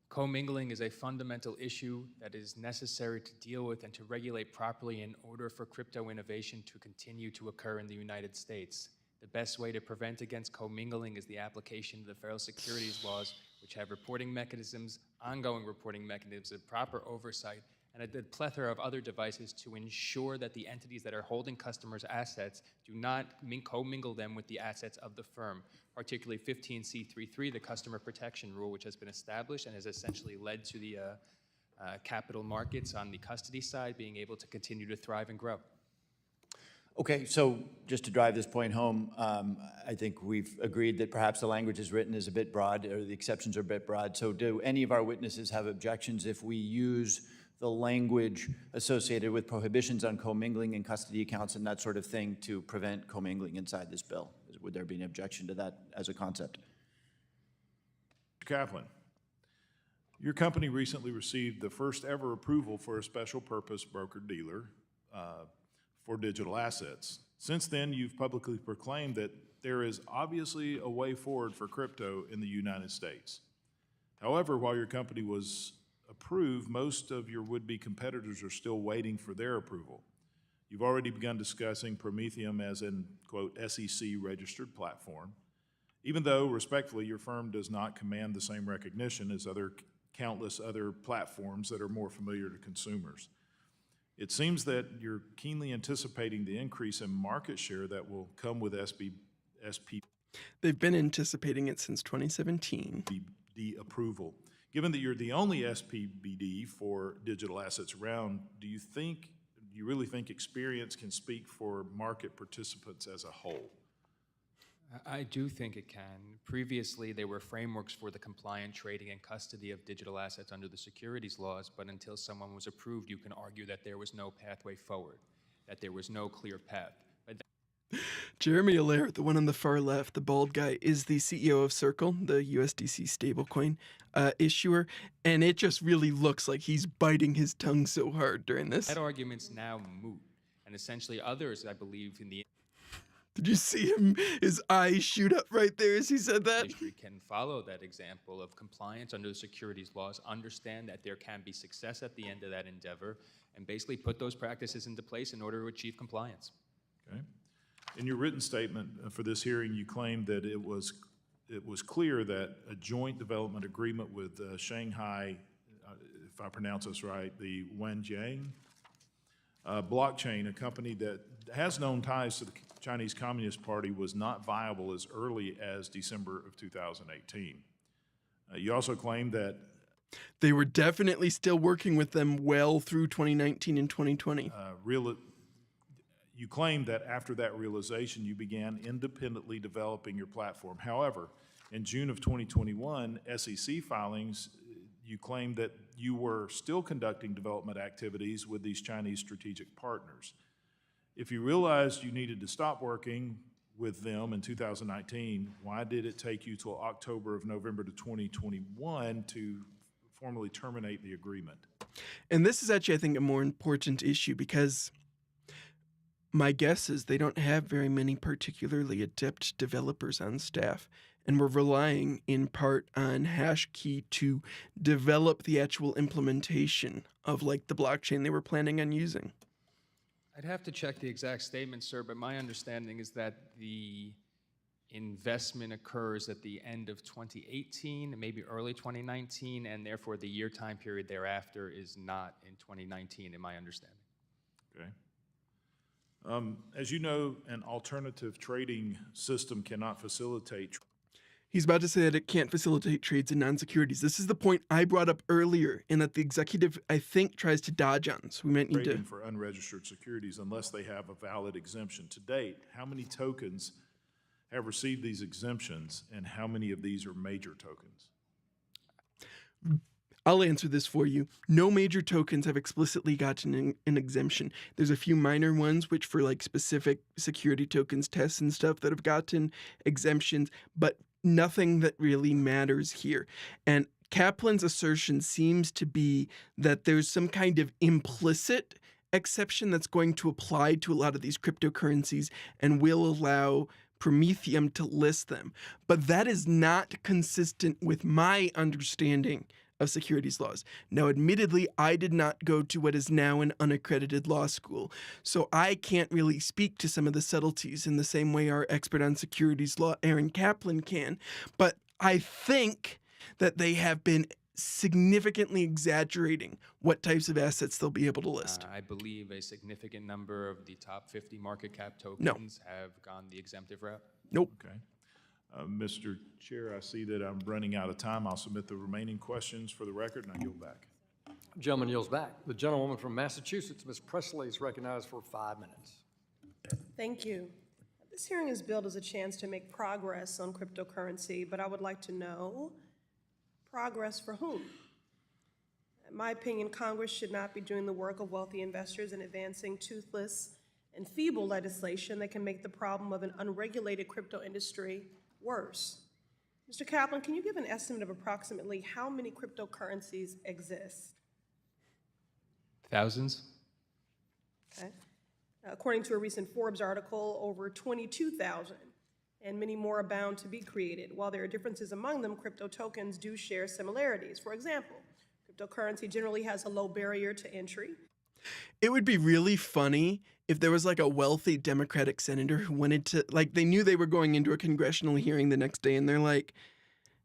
Commingling is a fundamental issue that is necessary to deal with and to regulate properly in order for crypto innovation to continue to occur in the United States. The best way to prevent against commingling is the application of the federal securities laws, which have reporting mechanisms, ongoing reporting mechanisms, proper oversight, and a plethora of other devices to ensure that the entities that are holding customers' assets do not commingle them with the assets of the firm, particularly 15C33, the customer protection rule, which has been established and has essentially led to the capital markets on the custody side being able to continue to thrive and grow. Okay, so just to drive this point home, I think we've agreed that perhaps the language as written is a bit broad, or the exceptions are a bit broad. So do any of our witnesses have objections if we use the language associated with prohibitions on commingling and custody accounts and that sort of thing to prevent commingling inside this bill? Would there be an objection to that as a concept? Mr. Kaplan, your company recently received the first ever approval for a special purpose broker-dealer for digital assets. Since then, you've publicly proclaimed that there is obviously a way forward for crypto in the United States. However, while your company was approved, most of your would-be competitors are still waiting for their approval. You've already begun discussing Prometheum as an, quote, SEC-registered platform, even though, respectfully, your firm does not command the same recognition as countless other platforms that are more familiar to consumers. It seems that you're keenly anticipating the increase in market share that will come with SP. They've been anticipating it since 2017. The approval. Given that you're the only SPBD for digital assets around, do you really think experience can speak for market participants as a whole? I do think it can. Previously, there were frameworks for the compliant trading and custody of digital assets under the securities laws, but until someone was approved, you can argue that there was no pathway forward, that there was no clear path. But Jeremy Allaire, the one on the far left, the bald guy, is the CEO of Circle, the USDC stablecoin issuer, and it just really looks like he's biting his tongue so hard during this. that argument's now moot, and essentially others, I believe, in the Did you see him? His eyes shoot up right there as he said that. industry can follow that example of compliance under the securities laws, understand that there can be success at the end of that endeavor, and basically put those practices into place in order to achieve compliance. Okay. In your written statement for this hearing, you claimed that it was clear that a joint development agreement with Shanghai, if I pronounce this right, the Wenjiang blockchain, a company that has known ties to the Chinese Communist Party, was not viable as early as December of 2018. You also claimed that They were definitely still working with them well through 2019 and 2020. you claimed that after that realization, you began independently developing your platform. However, in June of 2021, SEC filings, you claimed that you were still conducting development activities with these Chinese strategic partners. If you realized you needed to stop working with them in 2019, why did it take you till November to 2021 to formally terminate the agreement? And this is actually, I think, a more important issue because my guess is they don't have very many particularly adept developers on staff, and we're relying in part on HashKey to develop the actual implementation of like the blockchain they were planning on using. I'd have to check the exact statement, sir, but my understanding is that the investment occurs at the end of 2018, maybe early 2019, and therefore the year time period thereafter is not in 2019, in my understanding. Okay. As you know, an alternative trading system cannot facilitate He's about to say that it can't facilitate trades in non-securities. This is the point I brought up earlier, and that the executive, I think, tries to dodge on. So we might need trading to. for unregistered securities unless they have a valid exemption. To date, how many tokens have received these exemptions, and how many of these are major tokens? I'll answer this for you. No major tokens have explicitly gotten an exemption. There's a few minor ones, which for like specific security tokens tests and stuff that have gotten exemptions, but nothing that really matters here. And Kaplan's assertion seems to be that there's some kind of implicit exception that's going to apply to a lot of these cryptocurrencies and will allow Prometheum to list them. But that is not consistent with my understanding of securities laws. Now, admittedly, I did not go to what is now an unaccredited law school, so I can't really speak to some of the subtleties in the same way our expert on securities law, Aaron Kaplan, can. But I think that they have been significantly exaggerating what types of assets they'll be able to list. I believe a significant number of the top 50 market cap tokens have gone the exemptive route. Nope. Okay. Mr. Chair, I see that I'm running out of time. I'll submit the remaining questions for the record, and I yield back. Gentleman yields back. The gentlewoman from Massachusetts, Ms. Presley, is recognized for 5 minutes. Thank you. This hearing is billed as a chance to make progress on cryptocurrency, but I would like to know progress for whom? In my opinion, Congress should not be doing the work of wealthy investors in advancing toothless and feeble legislation that can make the problem of an unregulated crypto industry worse. Mr. Kaplan, can you give an estimate of approximately how many cryptocurrencies exist? Thousands? Okay. According to a recent Forbes article, over 22,000, and many more are bound to be created. While there are differences among them, crypto tokens do share similarities. For example, cryptocurrency generally has a low barrier to entry. It would be really funny if there was like a wealthy Democratic senator who wanted to, like, they knew they were going into a congressional hearing the next day and they're like,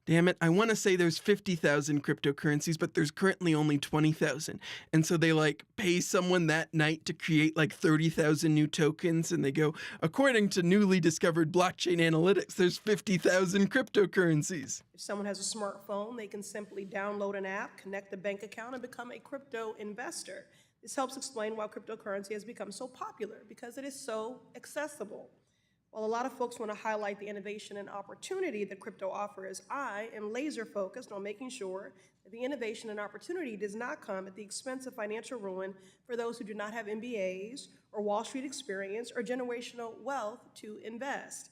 Damn it, I want to say there's 50,000 cryptocurrencies, but there's currently only 20,000. And so they like pay someone that night to create like 30,000 new tokens, and they go, according to newly discovered blockchain analytics, there's 50,000 cryptocurrencies. If someone has a smartphone, they can simply download an app, connect a bank account, and become a crypto investor. This helps explain why cryptocurrency has become so popular, because it is so accessible. While a lot of folks want to highlight the innovation and opportunity that crypto offers, I am laser focused on making sure that the innovation and opportunity does not come at the expense of financial ruin for those who do not have MBAs or Wall Street experience or generational wealth to invest.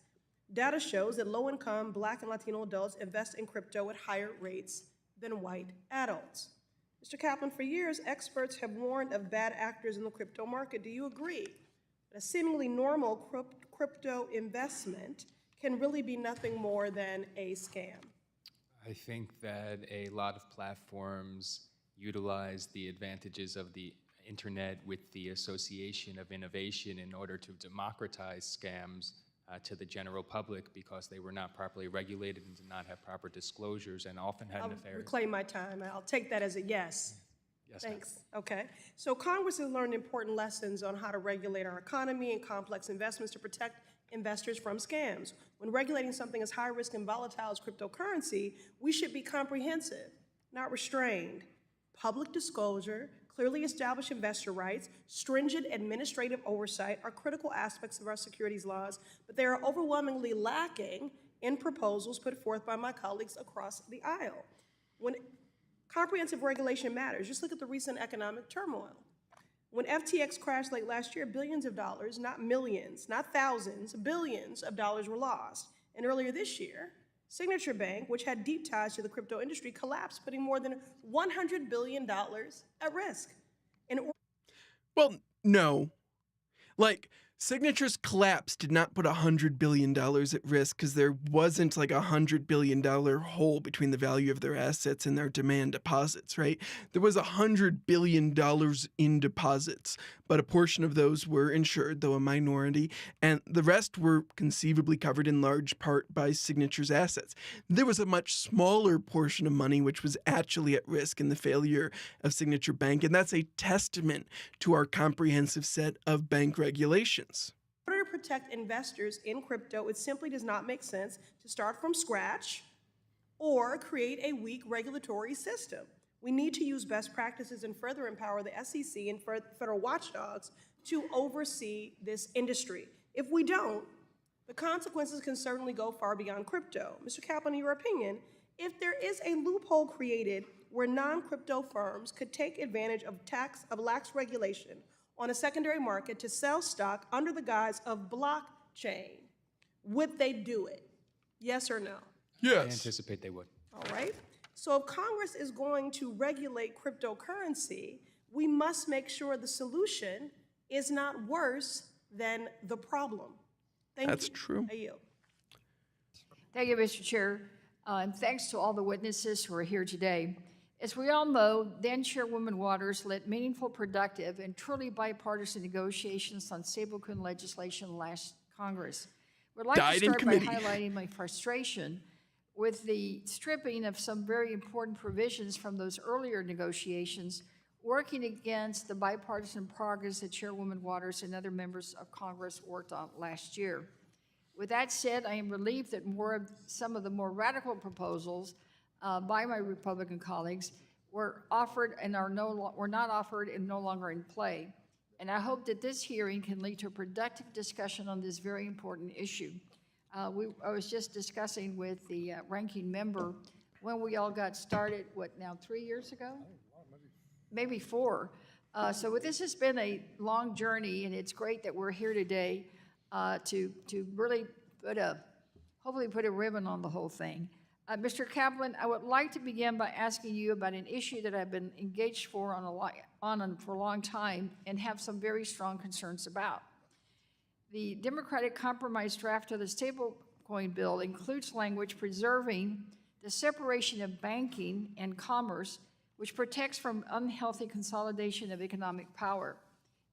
Data shows that low-income Black and Latino adults invest in crypto at higher rates than white adults. Mr. Kaplan, for years, experts have warned of bad actors in the crypto market. Do you agree that a seemingly normal crypto investment can really be nothing more than a scam? I think that a lot of platforms utilize the advantages of the internet with the association of innovation in order to democratize scams to the general public, because they were not properly regulated and did not have proper disclosures and often had I'll nefarious. reclaim my time. I'll take that as a yes. Yes, ma'am. Thanks. Okay. So Congress has learned important lessons on how to regulate our economy and complex investments to protect investors from scams. When regulating something as high risk and volatile as cryptocurrency, we should be comprehensive, not restrained. Public disclosure, clearly established investor rights, stringent administrative oversight are critical aspects of our securities laws, but they are overwhelmingly lacking in proposals put forth by my colleagues across the aisle. When comprehensive regulation matters, just look at the recent economic turmoil. When FTX crashed late last year, billions of dollars, not millions, not thousands, billions of dollars were lost. And earlier this year, Signature Bank, which had deep ties to the crypto industry, collapsed, putting more than $100 billion at risk. Well, no. Like, Signature's collapse did not put $100 billion at risk because there wasn't like $100 billion hole between the value of their assets and their demand deposits, right? There was $100 billion in deposits, but a portion of those were insured, though a minority, and the rest were conceivably covered in large part by Signature's assets. There was a much smaller portion of money which was actually at risk in the failure of Signature Bank, and that's a testament to our comprehensive set of bank regulations. In order to protect investors in crypto, it simply does not make sense to start from scratch or create a weak regulatory system. We need to use best practices and further empower the SEC and federal watchdogs to oversee this industry. If we don't, the consequences can certainly go far beyond crypto. Mr. Kaplan, in your opinion, if there is a loophole created where non-crypto firms could take advantage of lax regulation on a secondary market to sell stock under the guise of blockchain, would they do it? Yes or no? I anticipate they would. All right. So if Congress is going to regulate cryptocurrency, we must make sure the solution is not worse than the problem. Thank you. That's true. I yield. Thank you, Mr. Chair, and thanks to all the witnesses who are here today. As we all know, then Chairwoman Waters led meaningful, productive, and truly bipartisan negotiations on stablecoin legislation last Congress. Would like to start by highlighting my frustration with the stripping of some very important provisions from those earlier negotiations, working against the bipartisan progress that Chairwoman Waters and other members of Congress worked on last year. With that said, I am relieved that some of the more radical proposals by my Republican colleagues were offered and were not offered and no longer in play. And I hope that this hearing can lead to a productive discussion on this very important issue. I was just discussing with the ranking member when we all got started, 3 years ago? Maybe 4. So this has been a long journey, and it's great that we're here today to really hopefully put a ribbon on the whole thing. Mr. Kaplan, I would like to begin by asking you about an issue that I've been engaged for for a long time and have some very strong concerns about. The Democratic compromise draft of the Stablecoin bill includes language preserving the separation of banking and commerce, which protects from unhealthy consolidation of economic power.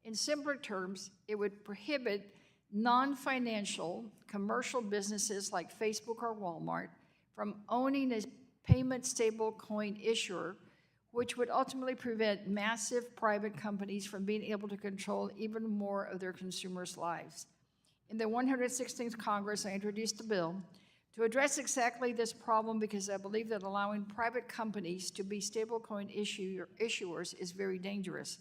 In simpler terms, it would prohibit non-financial commercial businesses like Facebook or Walmart from owning a payment stablecoin issuer, which would ultimately prevent massive private companies from being able to control even more of their consumers' lives. In the 116th Congress, I introduced a bill to address exactly this problem because I believe that allowing private companies to be stablecoin issuers is very dangerous.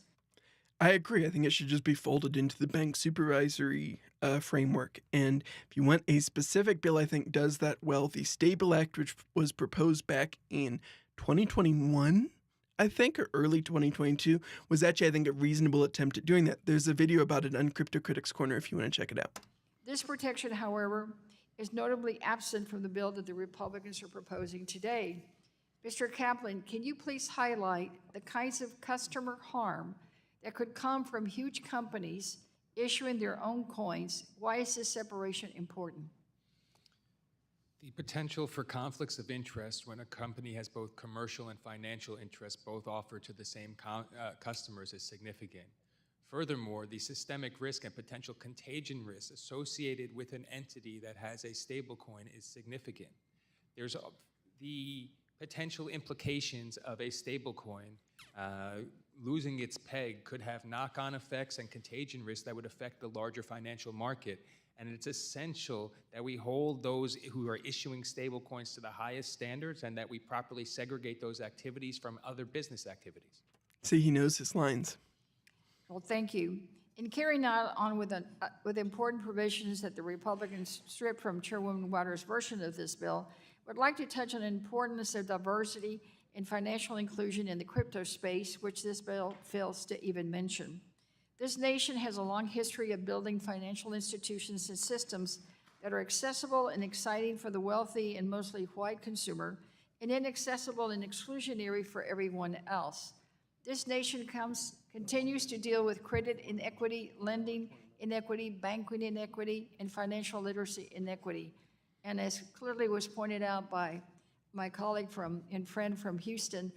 I agree. I think it should just be folded into the bank supervisory framework. And if you want a specific bill, I think does that well. The Stable Act, which was proposed back in 2021, I think, or early 2022, was actually, I think, a reasonable attempt at doing that. There's a video about it on Crypto Critics Corner if you want to check it out. This protection, however, is notably absent from the bill that the Republicans are proposing today. Mr. Kaplan, can you please highlight the kinds of customer harm that could come from huge companies issuing their own coins? Why is this separation important? The potential for conflicts of interest when a company has both commercial and financial interests both offered to the same customers is significant. Furthermore, the systemic risk and potential contagion risk associated with an entity that has a stablecoin is significant. There's the potential implications of a stablecoin losing its peg could have knock-on effects and contagion risks that would affect the larger financial market. And it's essential that we hold those who are issuing stablecoins to the highest standards and that we properly segregate those activities from other business activities. See, he knows his lines. Well, thank you. In carrying on with important provisions that the Republicans stripped from Chairwoman Waters' version of this bill, I would like to touch on the importance of diversity and financial inclusion in the crypto space, which this bill fails to even mention. This nation has a long history of building financial institutions and systems that are accessible and exciting for the wealthy and mostly white consumer, and inaccessible and exclusionary for everyone else. This nation continues to deal with credit inequity, lending inequity, banking inequity, and financial literacy inequity. And as clearly was pointed out by my colleague and friend from Houston,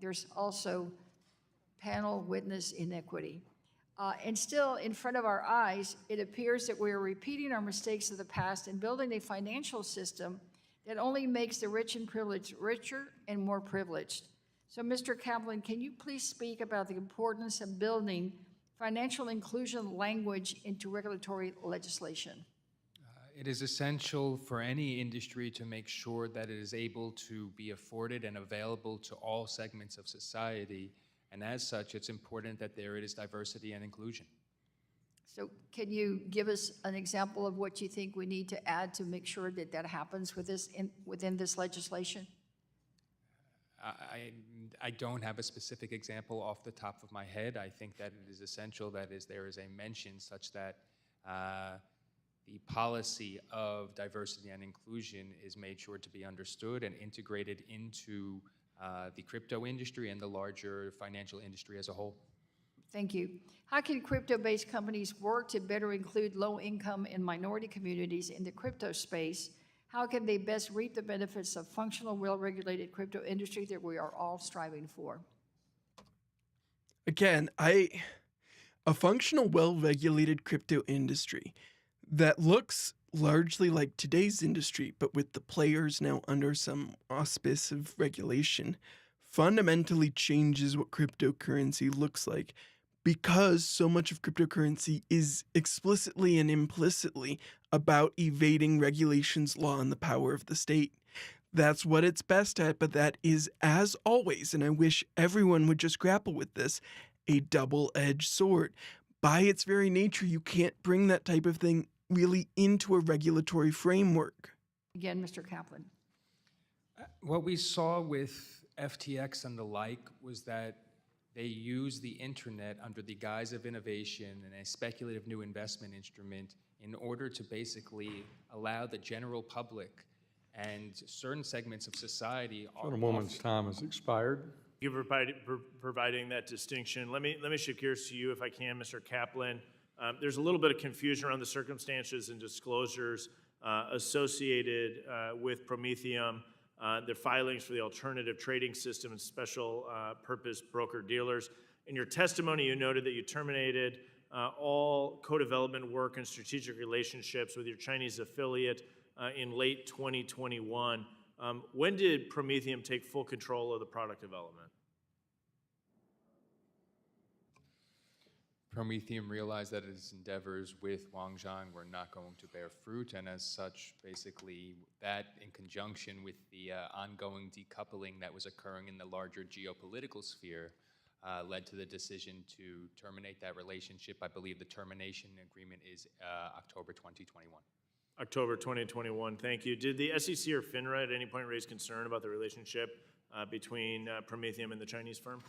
there's also panel witness inequity. And still, in front of our eyes, it appears that we are repeating our mistakes of the past and building a financial system that only makes the rich and privileged richer and more privileged. So, Mr. Kaplan, can you please speak about the importance of building financial inclusion language into regulatory legislation? It is essential for any industry to make sure that it is able to be afforded and available to all segments of society. And as such, it's important that there is diversity and inclusion. So can you give us an example of what you think we need to add to make sure that that happens within this legislation? I don't have a specific example off the top of my head. I think that it is essential that there is a mention such that the policy of diversity and inclusion is made sure to be understood and integrated into the crypto industry and the larger financial industry as a whole. Thank you. How can crypto-based companies work to better include low-income and minority communities in the crypto space? How can they best reap the benefits of functional, well-regulated crypto industry that we are all striving for? Again, a functional, well-regulated crypto industry that looks largely like today's industry, but with the players now under some auspice of regulation, fundamentally changes what cryptocurrency looks like, because so much of cryptocurrency is explicitly and implicitly about evading regulations, law, and the power of the state. That's what it's best at, but that is, as always, and I wish everyone would just grapple with this, a double-edged sword. By its very nature, you can't bring that type of thing really into a regulatory framework. Again, Mr. Kaplan. What we saw with FTX and the like was that they used the internet under the guise of innovation and a speculative new investment instrument in order to basically allow the general public and certain segments of society. Gentlewoman's time has expired. Thank you for providing that distinction. Let me shift gears to you, if I can, Mr. Kaplan. There's a little bit of confusion around the circumstances and disclosures associated with Prometheum, their filings for the alternative trading system and special purpose broker-dealers. In your testimony, you noted that you terminated all co-development work and strategic relationships with your Chinese affiliate in late 2021. When did Prometheum take full control of the product development? Prometheum realized that its endeavors with Wangzhang were not going to bear fruit, and as such, basically, that in conjunction with the ongoing decoupling that was occurring in the larger geopolitical sphere led to the decision to terminate that relationship. I believe the termination agreement is October 2021. October 2021, thank you. Did the SEC or FINRA at any point raise concern about the relationship between Prometheum and the Chinese firm?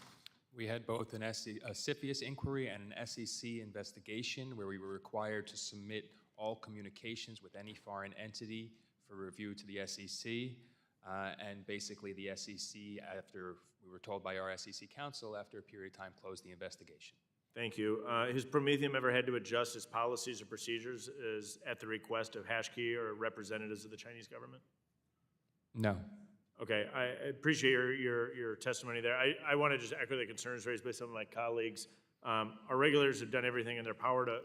We had both a CFIUS inquiry and an SEC investigation where we were required to submit all communications with any foreign entity for review to the SEC. And basically the SEC, after we were told by our SEC counsel, after a period of time, closed the investigation. Thank you. Has Prometheum ever had to adjust its policies or procedures at the request of Hashkey or representatives of the Chinese government? No. Okay, I appreciate your testimony there. I want to just echo the concerns raised by some of my colleagues. Our regulators have done everything in their power to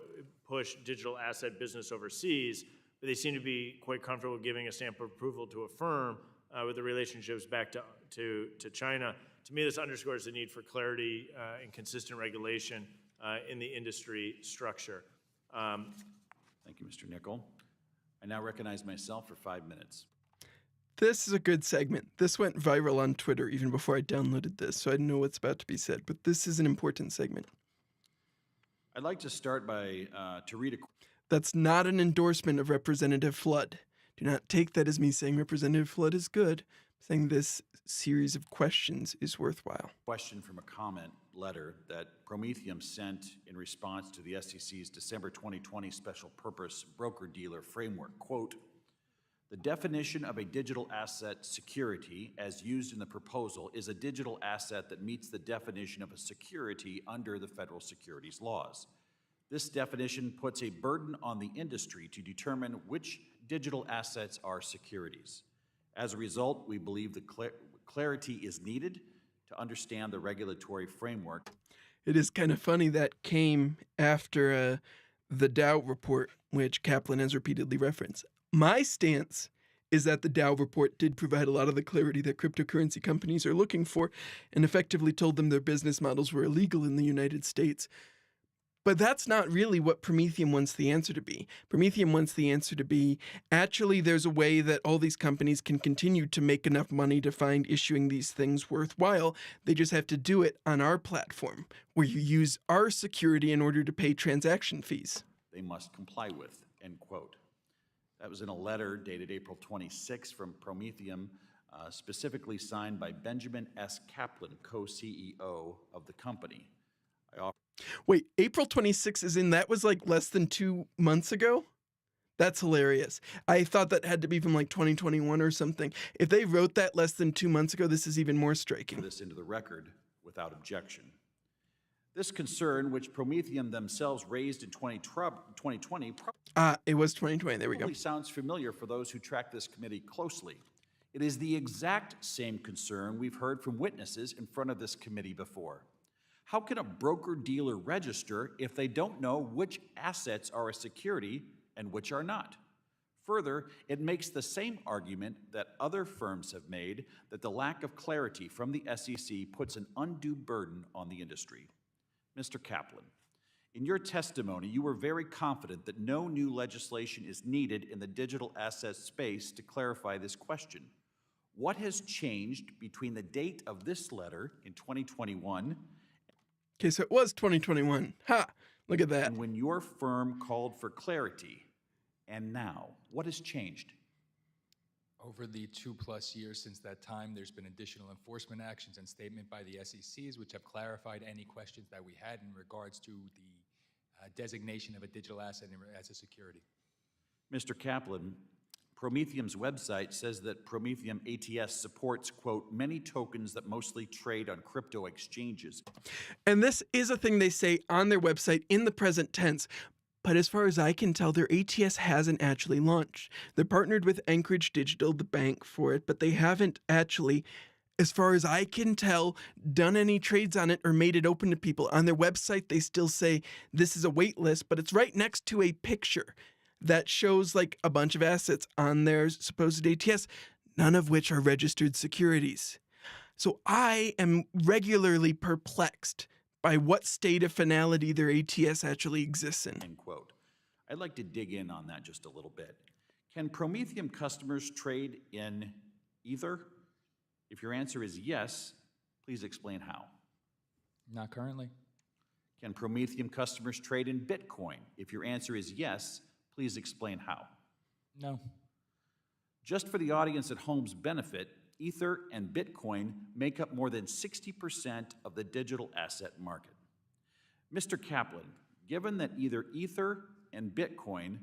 push digital asset business overseas, but they seem to be quite comfortable giving a stamp of approval to a firm with the relationships back to China. To me, this underscores the need for clarity and consistent regulation in the industry structure. Thank you, Mr. Nickel. I now recognize myself for 5 minutes. This is a good segment. This went viral on Twitter even before I downloaded this, so I know what's about to be said, but this is an important segment. I'd like to start by to read a... That's not an endorsement of Representative Flood. Do not take that as me saying Representative Flood is good. I'm saying this series of questions is worthwhile. Question from a comment letter that Prometheum sent in response to the SEC's December 2020 Special Purpose Broker-Dealer Framework. Quote, the definition of a digital asset security, as used in the proposal, is a digital asset that meets the definition of a security under the federal securities laws. This definition puts a burden on the industry to determine which digital assets are securities. As a result, we believe the clarity is needed to understand the regulatory framework. It is kind of funny that came after the Dow report, which Kaplan has repeatedly referenced. My stance is that the Dow report did provide a lot of the clarity that cryptocurrency companies are looking for and effectively told them their business models were illegal in the United States. But that's not really what Prometheum wants the answer to be. Prometheum wants the answer to be, actually, there's a way that all these companies can continue to make enough money to find issuing these things worthwhile. They just have to do it on our platform, where you use our security in order to pay transaction fees. They must comply with, end quote. That was in a letter dated April 26 from Prometheum, specifically signed by Benjamin S. Kaplan, co-CEO of the company. Wait, April 26 is in, that was like less than 2 months ago? That's hilarious. I thought that had to be from like 2021 or something. If they wrote that less than 2 months ago, this is even more striking. This into the record without objection. This concern, which Prometheum themselves raised in 2020, it was 2020, there we go. Probably sounds familiar for those who track this committee closely. It is the exact same concern we've heard from witnesses in front of this committee before. How can a broker-dealer register if they don't know which assets are a security and which are not? Further, it makes the same argument that other firms have made, that the lack of clarity from the SEC puts an undue burden on the industry. Mr. Kaplan, in your testimony, you were very confident that no new legislation is needed in the digital asset space to clarify this question. What has changed between the date of this letter in 2021? Okay, so it was 2021. Ha! Look at that. And when your firm called for clarity, and now, what has changed? Over the 2+ years since that time, there's been additional enforcement actions and statement by the SECs, which have clarified any questions that we had in regards to the designation of a digital asset as a security. Mr. Kaplan, Prometheum's website says that Prometheum ATS supports, quote, many tokens that mostly trade on crypto exchanges. And this is a thing they say on their website in the present tense. But as far as I can tell, their ATS hasn't actually launched. They're partnered with Anchorage Digital, the bank, for it, but they haven't actually, as far as I can tell, done any trades on it or made it open to people. On their website, they still say this is a wait list, but it's right next to a picture that shows like a bunch of assets on their supposed ATS. none of which are registered securities. So I am regularly perplexed by what state of finality their ATS actually exists in. End quote. I'd like to dig in on that just a little bit. Can Prometheum customers trade in Ether? If your answer is yes, please explain how. Not currently. Can Prometheum customers trade in Bitcoin? If your answer is yes, please explain how. No. Just for the audience at home's benefit, Ether and Bitcoin make up more than 60% of the digital asset market. Mr. Kaplan, given that either Ether and Bitcoin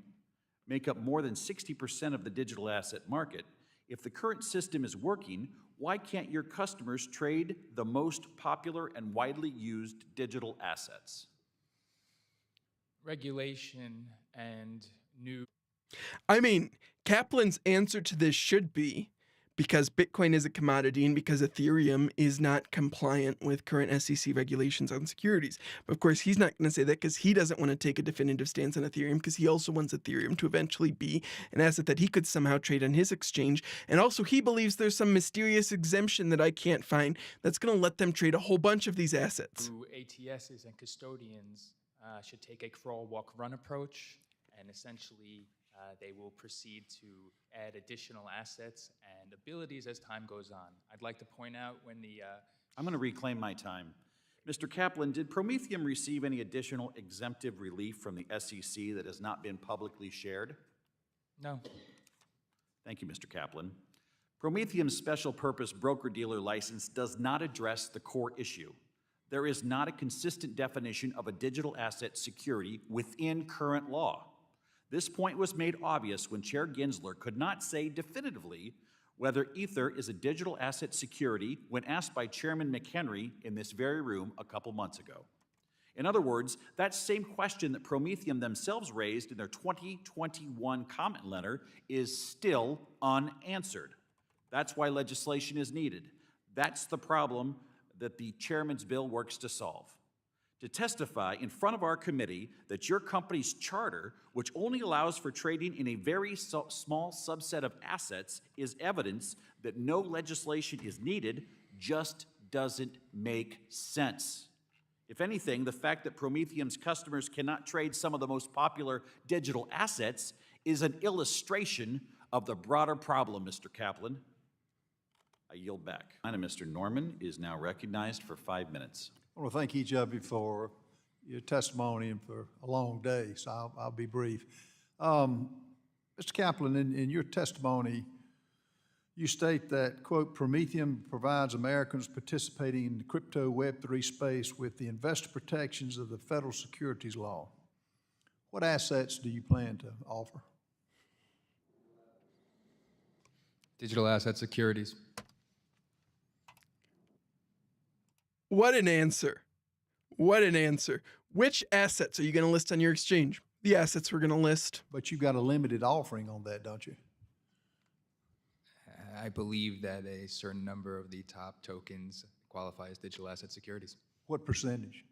make up more than 60% of the digital asset market, if the current system is working, why can't your customers trade the most popular and widely used digital assets? Regulation and new. I mean, Kaplan's answer to this should be because Bitcoin is a commodity and because Ethereum is not compliant with current SEC regulations on securities. But of course, he's not going to say that because he doesn't want to take a definitive stance on Ethereum because he also wants Ethereum to eventually be an asset that he could somehow trade on his exchange. And also, he believes there's some mysterious exemption that I can't find that's going to let them trade a whole bunch of these assets. Who ATSs and custodians should take a crawl, walk, run approach, and essentially they will proceed to add additional assets and abilities as time goes on. I'd like to point out when the... I'm going to reclaim my time. Mr. Kaplan, did Prometheum receive any additional exemptive relief from the SEC that has not been publicly shared? No. Thank you, Mr. Kaplan. Prometheum's special purpose broker-dealer license does not address the core issue. There is not a consistent definition of a digital asset security within current law. This point was made obvious when Chair Gensler could not say definitively whether Ether is a digital asset security when asked by Chairman McHenry in this very room a couple months ago. In other words, that same question that Prometheum themselves raised in their 2021 comment letter is still unanswered. That's why legislation is needed. That's the problem that the chairman's bill works to solve. To testify in front of our committee that your company's charter, which only allows for trading in a very small subset of assets, is evidence that no legislation is needed, just doesn't make sense. If anything, the fact that Prometheum's customers cannot trade some of the most popular digital assets is an illustration of the broader problem, Mr. Kaplan. I yield back. And Mr. Norman is now recognized for 5 minutes. I want to thank each of you for your testimony and for a long day, so I'll be brief. Mr. Kaplan, in your testimony, you state that, quote, Prometheum provides Americans participating in the crypto Web3 space with the investor protections of the federal securities law. What assets do you plan to offer? Digital asset securities. What an answer. What an answer. Which assets are you going to list on your exchange? The assets we're going to list. But you've got a limited offering on that, don't you? I believe that a certain number of the top tokens qualify as digital asset securities. What percentage?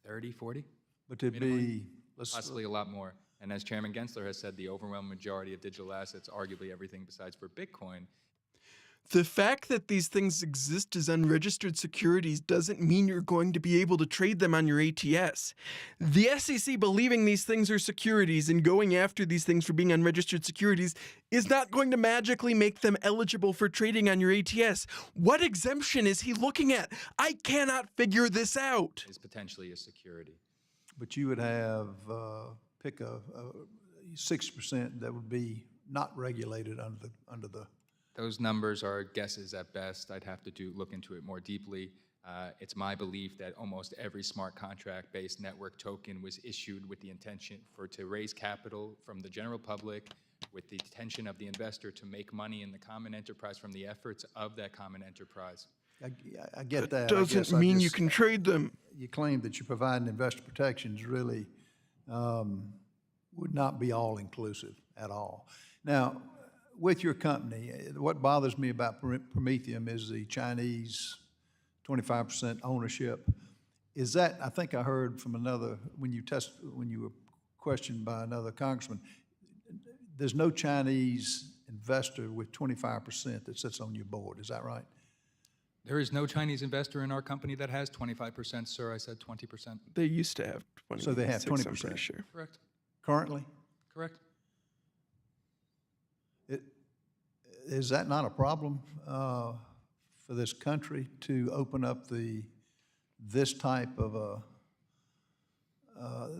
30, 40? But to be... Possibly a lot more. And as Chairman Gensler has said, the overwhelming majority of digital assets, arguably everything besides for Bitcoin. The fact that these things exist as unregistered securities doesn't mean you're going to be able to trade them on your ATS. The SEC believing these things are securities and going after these things for being unregistered securities is not going to magically make them eligible for trading on your ATS. What exemption is he looking at? I cannot figure this out. Is potentially a security. But you would have, pick a 6% that would be not regulated under the Those numbers are guesses at best. I'd have to look into it more deeply. It's my belief that almost every smart contract-based network token was issued with the intention to raise capital from the general public with the intention of the investor to make money in the common enterprise from the efforts of that common enterprise. I get that. Doesn't mean you can trade them. You claim that you're providing investor protections really would not be all-inclusive at all. Now, with your company, what bothers me about Prometheum is the Chinese 25% ownership. Is that, I think I heard from another, when you were questioned by another congressman, there's no Chinese investor with 25% that sits on your board. Is that right? There is no Chinese investor in our company that has 25%, sir. I said 20%. They used to have 20. So they have 20%. I'm pretty sure. Correct. Currently? Correct. Is that not a problem for this country to open up this type of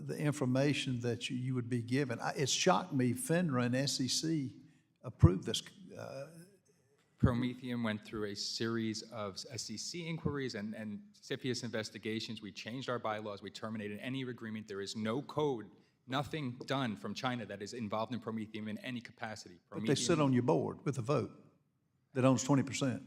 the information that you would be given? It shocked me FINRA and SEC approved this. Prometheum went through a series of SEC inquiries and CFIUS investigations. We changed our bylaws. We terminated any agreement. There is no code, nothing done from China that is involved in Prometheum in any capacity. But they sit on your board with a vote that owns 20%.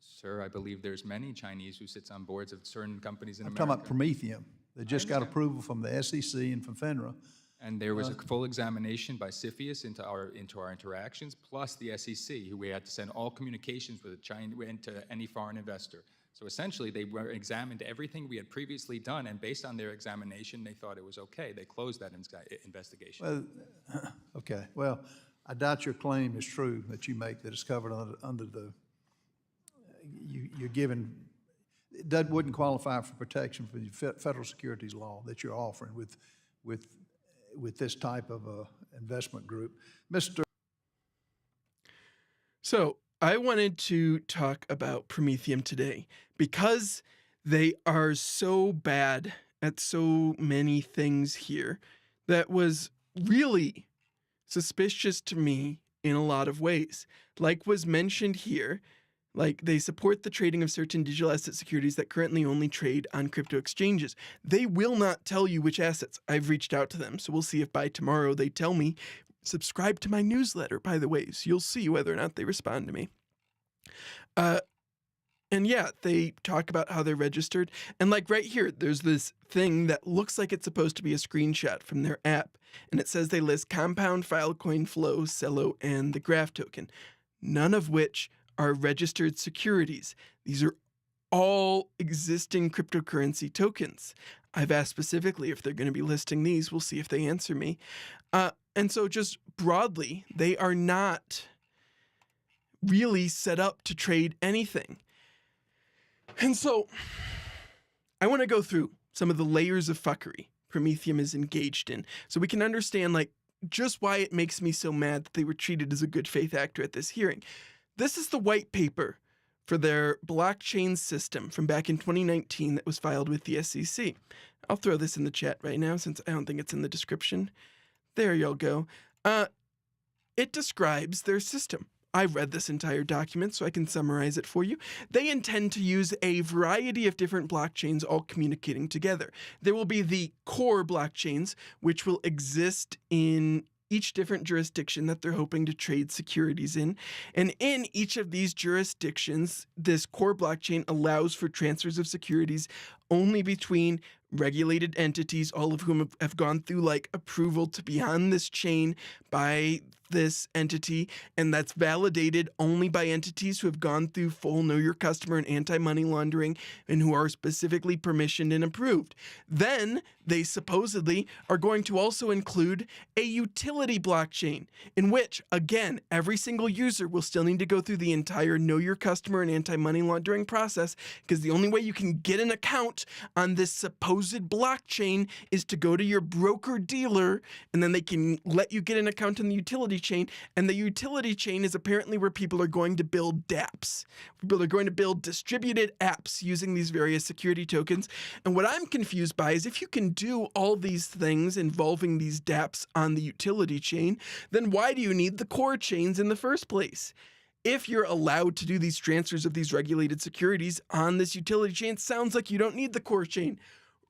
Sir, I believe there's many Chinese who sits on boards of certain companies in I'm America. talking about Prometheum. They just got approval from the SEC and from FINRA. And there was a full examination by CFIUS into our interactions, plus the SEC, who we had to send all communications with China to any foreign investor. So essentially, they were examined everything we had previously done, and based on their examination, they thought it was okay. They closed that investigation. Well, okay. Well, I doubt your claim is true that you make that it's covered under the, you're given, that wouldn't qualify for protection for the federal securities law that you're offering with this type of investment group. Mr. So I wanted to talk about Prometheum today because they are so bad at so many things here that was really suspicious to me in a lot of ways. Like was mentioned here, like they support the trading of certain digital asset securities that currently only trade on crypto exchanges. They will not tell you which assets. I've reached out to them, so we'll see if by tomorrow they tell me. Subscribe to my newsletter, by the way, so you'll see whether or not they respond to me. And yeah, they talk about how they're registered. And like right here, there's this thing that looks like it's supposed to be a screenshot from their app. And it says they list Compound, Filecoin, Flow, Cello, and the Graph token, none of which are registered securities. These are all existing cryptocurrency tokens. I've asked specifically if they're going to be listing these. We'll see if they answer me. And so just broadly, they are not really set up to trade anything. And so I want to go through some of the layers of fuckery Prometheum is engaged in so we can understand like just why it makes me so mad that they were treated as a good faith actor at this hearing. This is the white paper for their blockchain system from back in 2019 that was filed with the SEC. I'll throw this in the chat right now since I don't think it's in the description. There y'all go. It describes their system. I've read this entire document, so I can summarize it for you. They intend to use a variety of different blockchains all communicating together. There will be the core blockchains, which will exist in each different jurisdiction that they're hoping to trade securities in. And in each of these jurisdictions, this core blockchain allows for transfers of securities only between regulated entities, all of whom have gone through like approval to be on this chain by this entity, and that's validated only by entities who have gone through full know your customer and anti-money laundering and who are specifically permissioned and approved. Then they supposedly are going to also include a utility blockchain in which, again, every single user will still need to go through the entire know your customer and anti-money laundering process, because the only way you can get an account on this supposed blockchain is to go to your broker dealer, and then they can let you get an account on the utility chain. And the utility chain is apparently where people are going to build dApps. People are going to build distributed apps using these various security tokens. And what I'm confused by is if you can do all these things involving these dApps on the utility chain, then why do you need the core chains in the first place? If you're allowed to do these transfers of these regulated securities on this utility chain, it sounds like you don't need the core chain.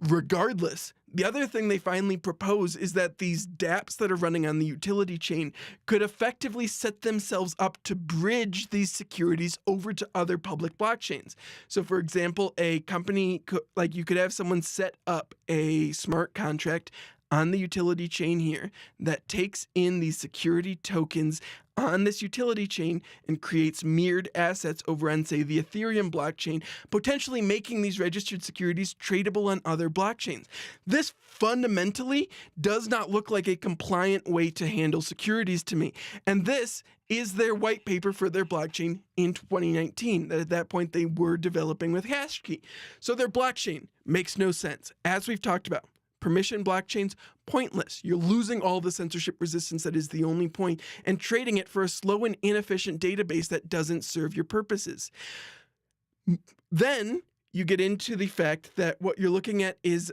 Regardless, the other thing they finally propose is that these dApps that are running on the utility chain could effectively set themselves up to bridge these securities over to other public blockchains. So for example, a company, like you could have someone set up a smart contract on the utility chain here that takes in these security tokens on this utility chain and creates mirrored assets over on, say, the Ethereum blockchain, potentially making these registered securities tradable on other blockchains. This fundamentally does not look like a compliant way to handle securities to me. And this is their white paper for their blockchain in 2019. That at that point they were developing with Hashicorp. So their blockchain makes no sense. As we've talked about, permission blockchains, pointless. You're losing all the censorship resistance that is the only point, and trading it for a slow and inefficient database that doesn't serve your purposes. Then you get into the fact that what you're looking at is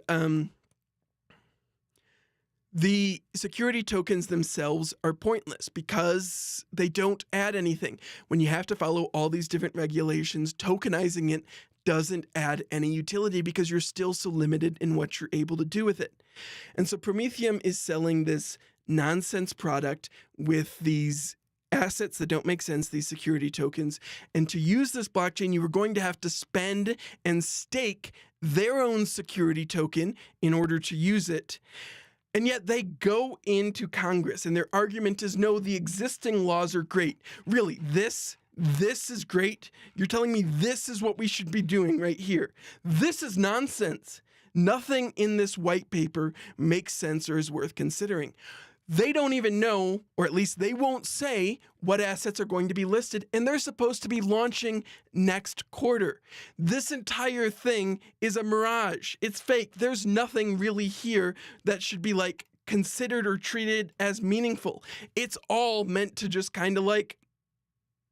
the security tokens themselves are pointless because they don't add anything. When you have to follow all these different regulations, tokenizing it doesn't add any utility because you're still so limited in what you're able to do with it. And so Prometheum is selling this nonsense product with these assets that don't make sense, these security tokens. And to use this blockchain, you were going to have to spend and stake their own security token in order to use it. And yet they go into Congress and their argument is, no, the existing laws are great. Really, this is great. You're telling me this is what we should be doing right here. This is nonsense. Nothing in this white paper makes sense or is worth considering. They don't even know, or at least they won't say, what assets are going to be listed, and they're supposed to be launching next quarter. This entire thing is a mirage. It's fake. There's nothing really here that should be like considered or treated as meaningful. It's all meant to just kind of like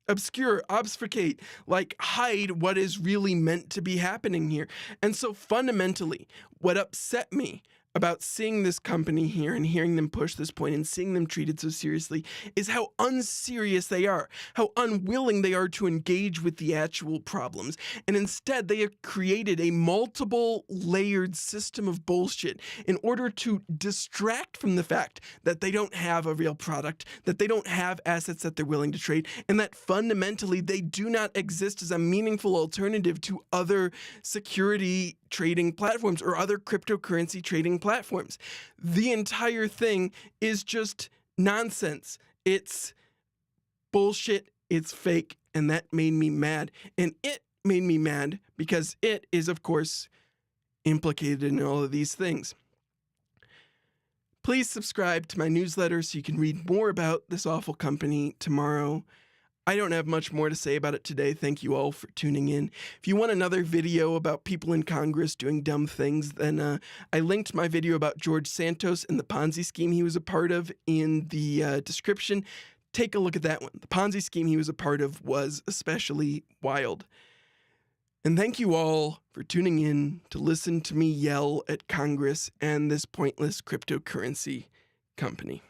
obscure, obfuscate, like hide what is really meant to be happening here. And so fundamentally, what upset me about seeing this company here and hearing them push this point and seeing them treated so seriously is how unserious they are, how unwilling they are to engage with the actual problems. And instead, they have created a multiple layered system of bullshit in order to distract from the fact that they don't have a real product, that they don't have assets that they're willing to trade, and that fundamentally they do not exist as a meaningful alternative to other security trading platforms or other cryptocurrency trading platforms. The entire thing is just nonsense. It's bullshit. It's fake. And that made me mad. And it made me mad because it is, of course, implicated in all of these things. Please subscribe to my newsletter so you can read more about this awful company tomorrow. I don't have much more to say about it today. Thank you all for tuning in. If you want another video about people in Congress doing dumb things, then I linked my video about George Santos and the Ponzi scheme he was a part of in the description. Take a look at that one. The Ponzi scheme he was a part of was especially wild. And thank you all for tuning in to listen to me yell at Congress and this pointless cryptocurrency company.